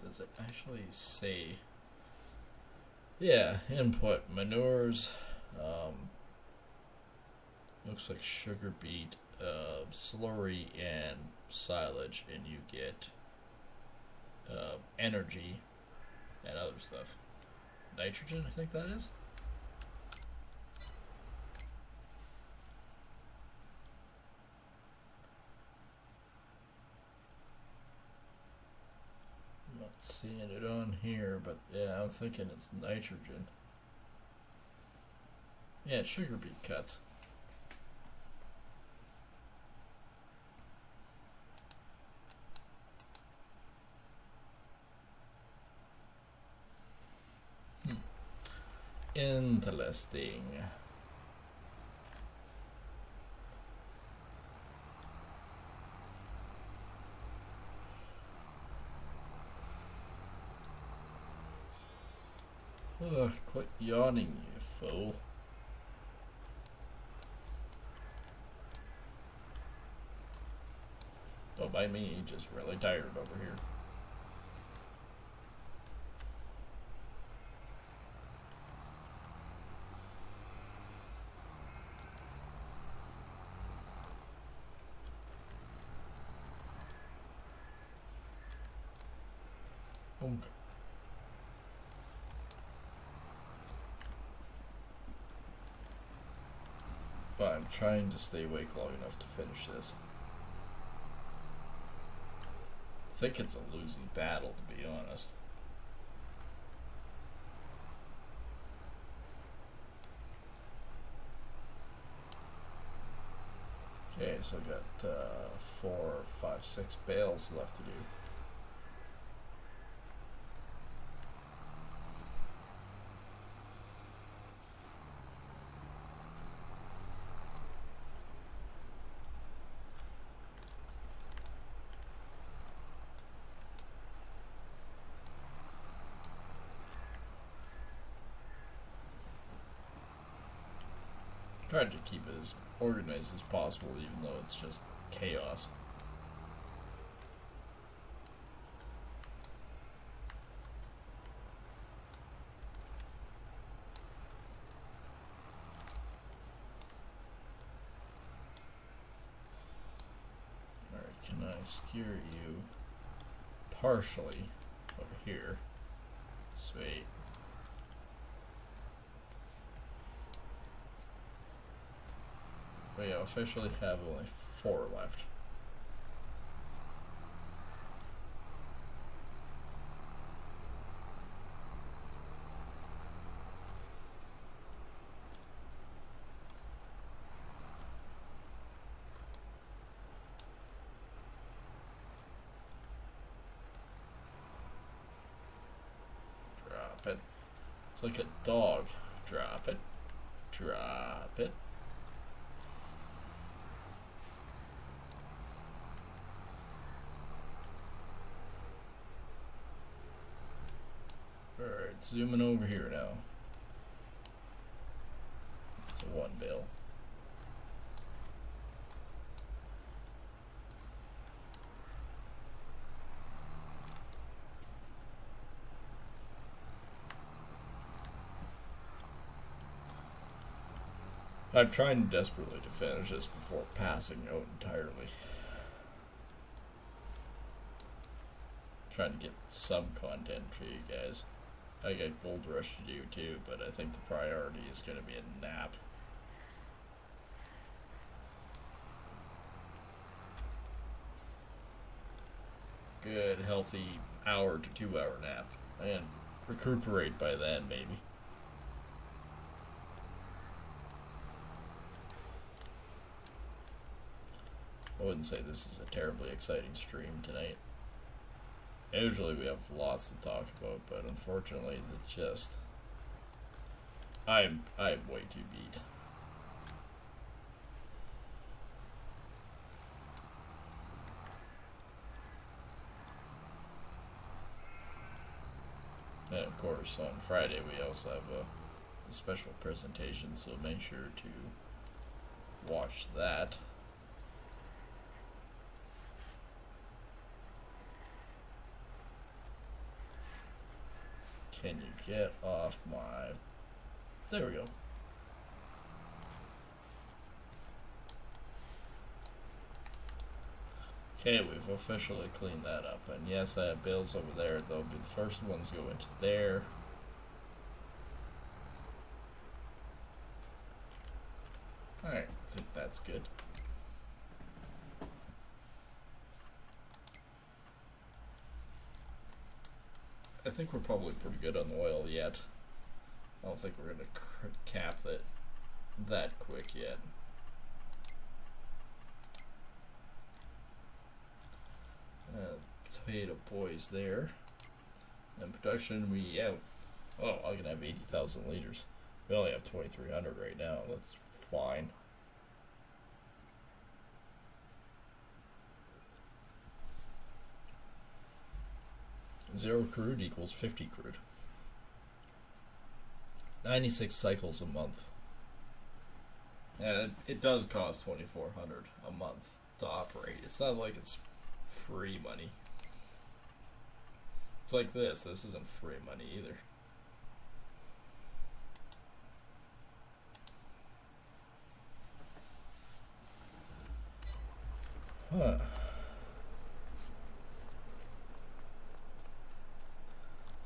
Does it actually say? Yeah, input manures. Looks like sugar beet, slurry, and silage, and you get energy and other stuff. Nitrogen, I think that is. I'm not seeing it on here, but yeah, I'm thinking it's nitrogen. Yeah, it's sugar beet cuts. Interesting. Ugh, quit yawning, you fool. Don't mind me, just really tired over here. Okay. But I'm trying to stay awake long enough to finish this. I think it's a losing battle, to be honest. Okay, so I got 4, 5, 6 bales left to do. Tried to keep it as organized as possible, even though it's just chaos. Alright, can I skewer you partially over here? Sweet. We officially have only 4 left. Drop it. It's like a dog. Drop it. Drop it. Alright, zooming over here now. It's a 1 bale. I'm trying desperately to finish this before passing out entirely. Trying to get some content for you guys. I got Gold Rush to do too, but I think the priority is going to be a nap. Good, healthy hour to 2 hour nap. And recuperate by then, maybe. I wouldn't say this is a terribly exciting stream tonight. Usually we have lots to talk about, but unfortunately, I'm way too beat. of course, on Friday we also have a special presentation, so make sure to watch that. Can you get off my... There we go. Okay, we've officially cleaned that up. And yes, I have Bales over there. They'll be the first ones to go into there. Alright, I think that's good. I think we're probably pretty good on the oil yet. I don't think we're going to cap that quick yet. Tomato boys there. And production, I'm gonna have 80,000 liters. We only have 2,300 right now. That's fine. Zero crude equals 50 crude. 96 cycles a month. And it does cost 2,400 a month to operate. It's not like it's free money. It's like this. This isn't free money either. Huh.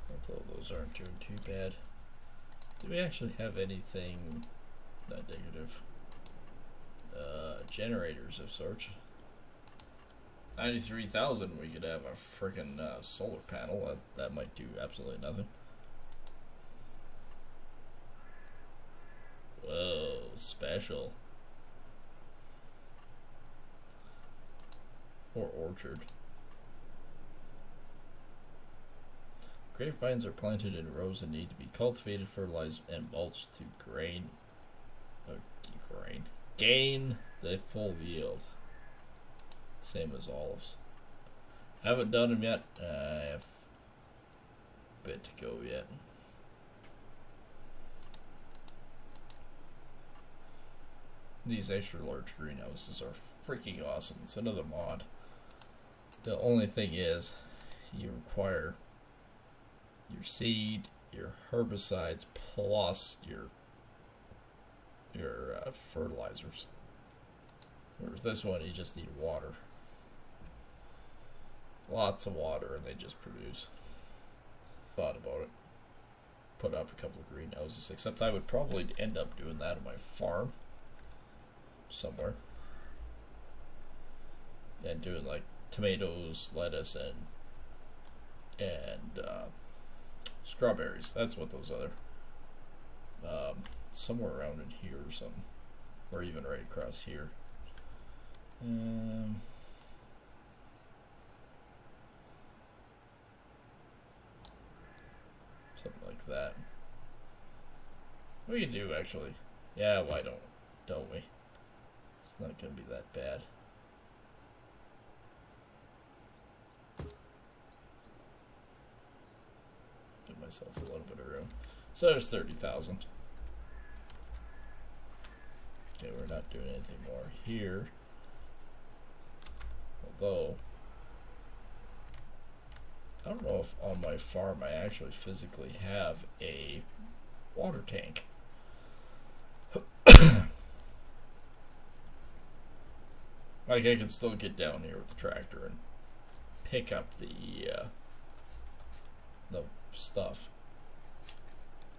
Although those aren't doing too bad. Do we actually have anything not negative? Generators of sorts. 93,000, we could have a freaking solar panel. That might do absolutely nothing. Whoa, special. Or orchard. Grapevines are planted in rows and need to be cultivated, fertilized, and mulched to gain the full yield. Same as olives. Haven't done them yet. I have a bit to go yet. These extra large greenhouses are freaking awesome. It's another mod. The only thing is, you require your seed, your herbicides, plus your fertilizers. Whereas this one, you just need water. Lots of water, and they just produce. Thought about it. Put up a couple of greenhouses, except I would probably end up doing that on my farm somewhere. And doing like tomatoes, lettuce, and strawberries. That's what those other somewhere around in here or something, or even right across here. Something like that. We could do actually. Yeah, why don't we? It's not gonna be that bad. Give myself a little bit of room. So there's 30,000. Okay, we're not doing anything more here. Although, I don't know if on my farm I actually physically have a water tank. Like, I can still get down here with the tractor and pick up the stuff.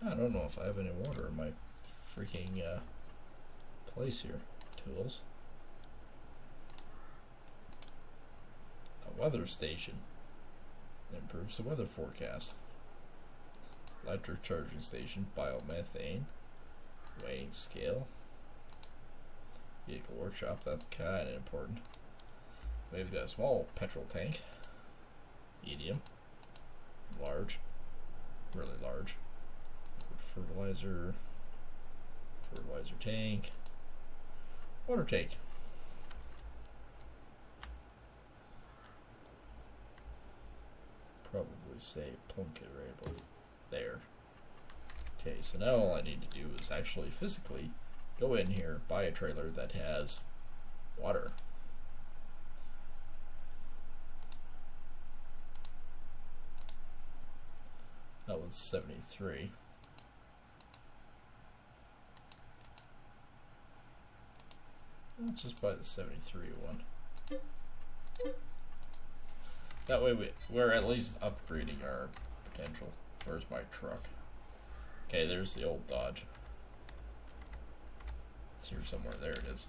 I don't know if I have any water in my freaking place here. Tools. A weather station. Improves the weather forecast. Electric charging station. Biomethane. Weighing scale. Vehicle workshop. That's kind of important. We've got a small petrol tank. Medium. Large. Really large. Fertilizer. Fertilizer tank. Water tank. Probably say plunk it right about there. Okay, so now all I need to do is actually physically go in here, buy a trailer that has water. That was 73. Let's just buy the 73 one. That way we're at least upgrading our potential. Where's my truck? Okay, there's the old Dodge. It's here somewhere. There it is.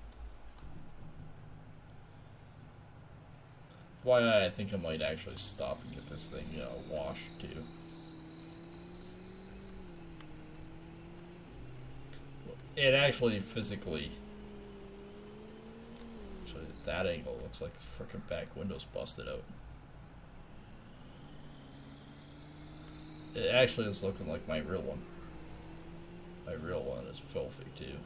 FYI, I think I might actually stop and get this thing washed too. It actually physically, actually at that angle looks like the frickin' back window's busted out. It actually is looking like my real one. My real one is filthy too.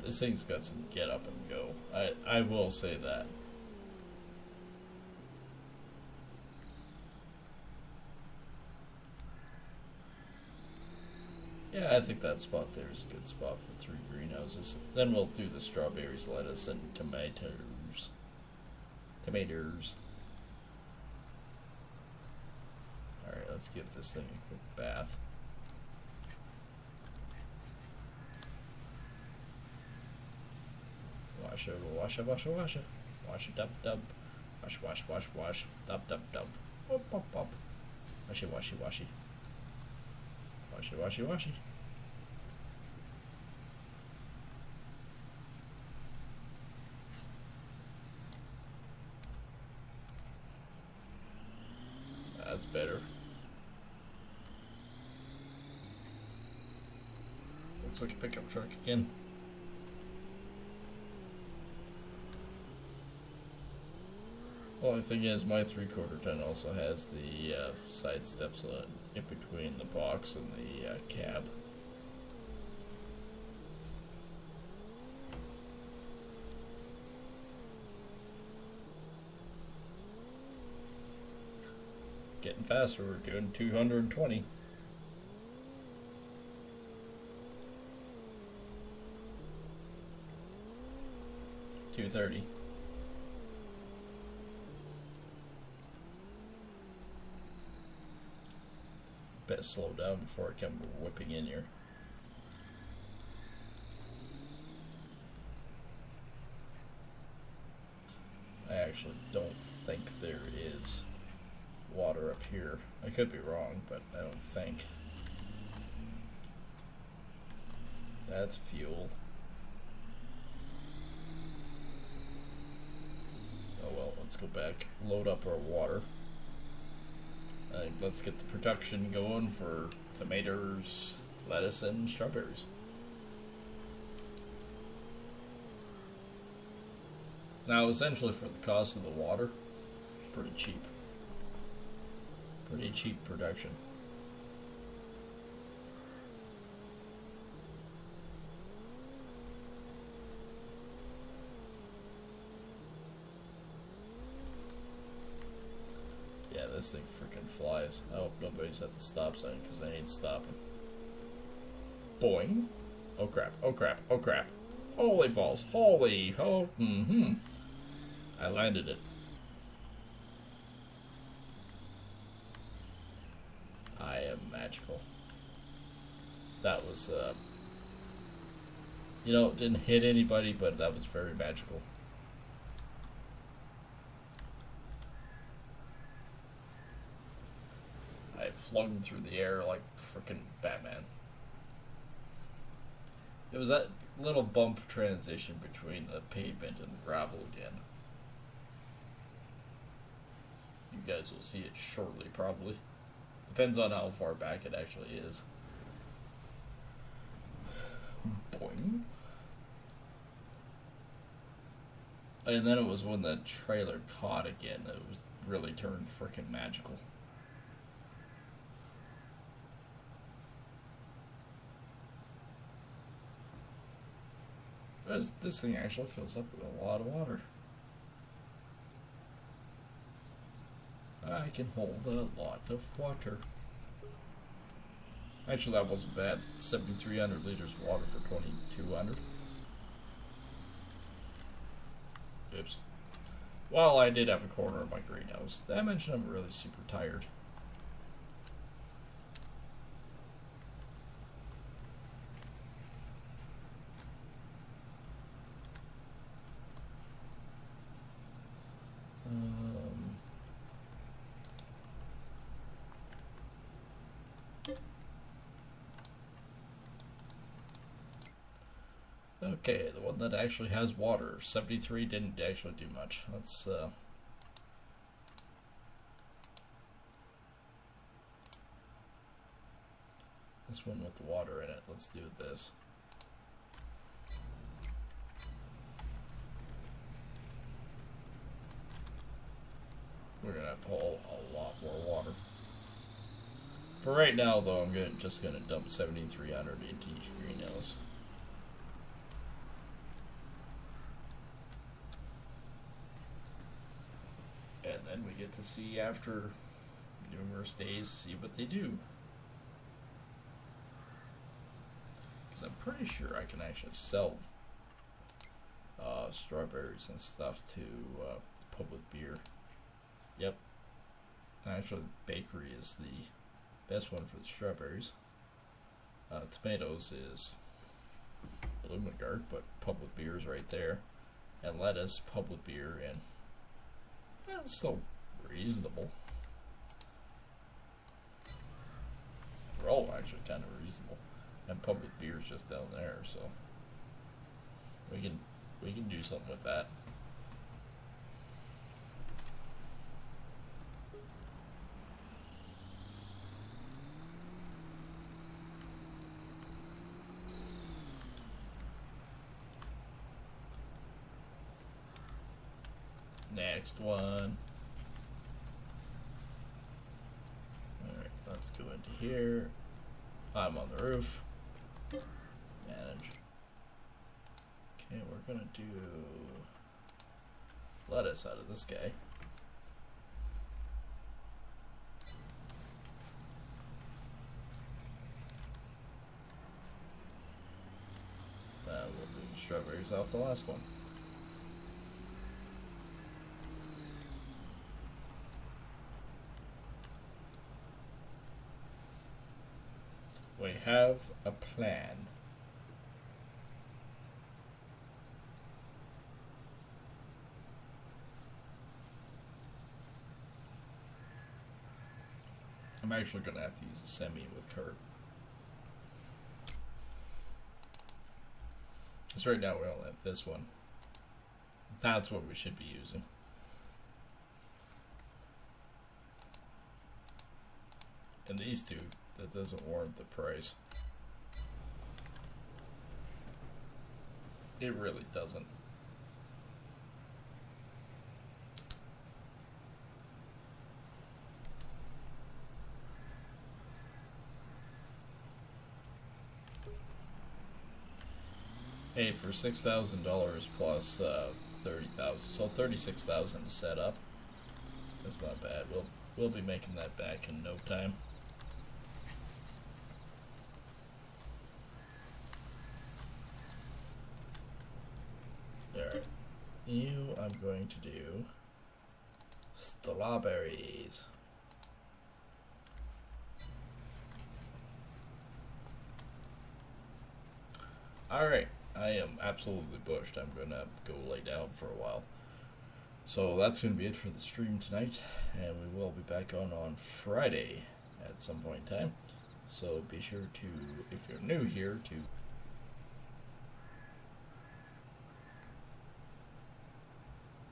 This thing's got some get up and go. I will say that. Yeah, I think that spot there is a good spot for 3 greenhouses. Then we'll do the strawberries, lettuce, and tomatoes. Tomatoes. Alright, let's give this thing a quick bath. Wash over, wash it, wash it, wash it. Wash it, dub, dub. Wash, wash, wash, wash. Dub, dub, dub. Whoop, whoop, whoop. Washy, washy, washy. Washy, washy, washy. That's better. Looks like a pickup truck again. Only thing is, my 3/4 ton also has the side steps in between the box and the cab. Getting faster, we're doing 220. $230. Better slow down before I come whipping in here. I actually don't think there is water up here. I could be wrong, but I don't think. That's fuel. Oh well, let's go back, load up our water. Let's get the production going for tomatoes, lettuce, and strawberries. Now, essentially for the cost of the water, pretty cheap. Pretty cheap production. Yeah, this thing freaking flies. I hope nobody's at the stop sign because I ain't stopping. Boing. Oh crap, oh crap, oh crap. Holy balls, holy, oh, I landed it. I am magical. That was, you know, it didn't hit anybody, but that was very magical. I flung through the air like frickin' Batman. It was that little bump transition between the pavement and the gravel again. You guys will see it shortly, probably. Depends on how far back it actually is. Boing. And then it was when the trailer caught again that it was really turned frickin' magical. This thing actually fills up with a lot of water. I can hold a lot of water. Actually, that wasn't bad. 7,300 liters of water for 2,200. Oops. Well, I did have a corner of my greenhouse. Did I mention I'm really super tired? Okay, the one that actually has water. 73 didn't actually do much. Let's this one with the water in it. Let's do this. We're gonna have to haul a lot more water. For right now, though, I'm just gonna dump 7,300 into each greenhouse. And then we get to see after numerous days, see what they do. Because I'm pretty sure I can actually sell strawberries and stuff to public beer. Yep. Actually, the bakery is the best one for the strawberries. Tomatoes is Bloomingard, but public beer is right there. And lettuce, public beer, and it's still reasonable. They're all actually kind of reasonable. And public beer is just down there, so we can do something with that. Next one. Alright, let's go into here. I'm on the roof. Manage. Okay, we're gonna do lettuce out of this guy. We'll do strawberries off the last one. We have a plan. I'm actually going to have to use a semi with Kurt. Because right now we only have this one. That's what we should be using. And these two, that doesn't warrant the price. It really doesn't. Hey, for $6,000 plus 30,000, so 36,000 to set up. That's not bad. We'll be making that back in no time. Alright. You, I'm going to do strawberries. Alright. I am absolutely bushed. I'm going to go lay down for a while. So that's going to be it for the stream tonight. And we will be back on Friday at some point in time. So be sure to, if you're new here, to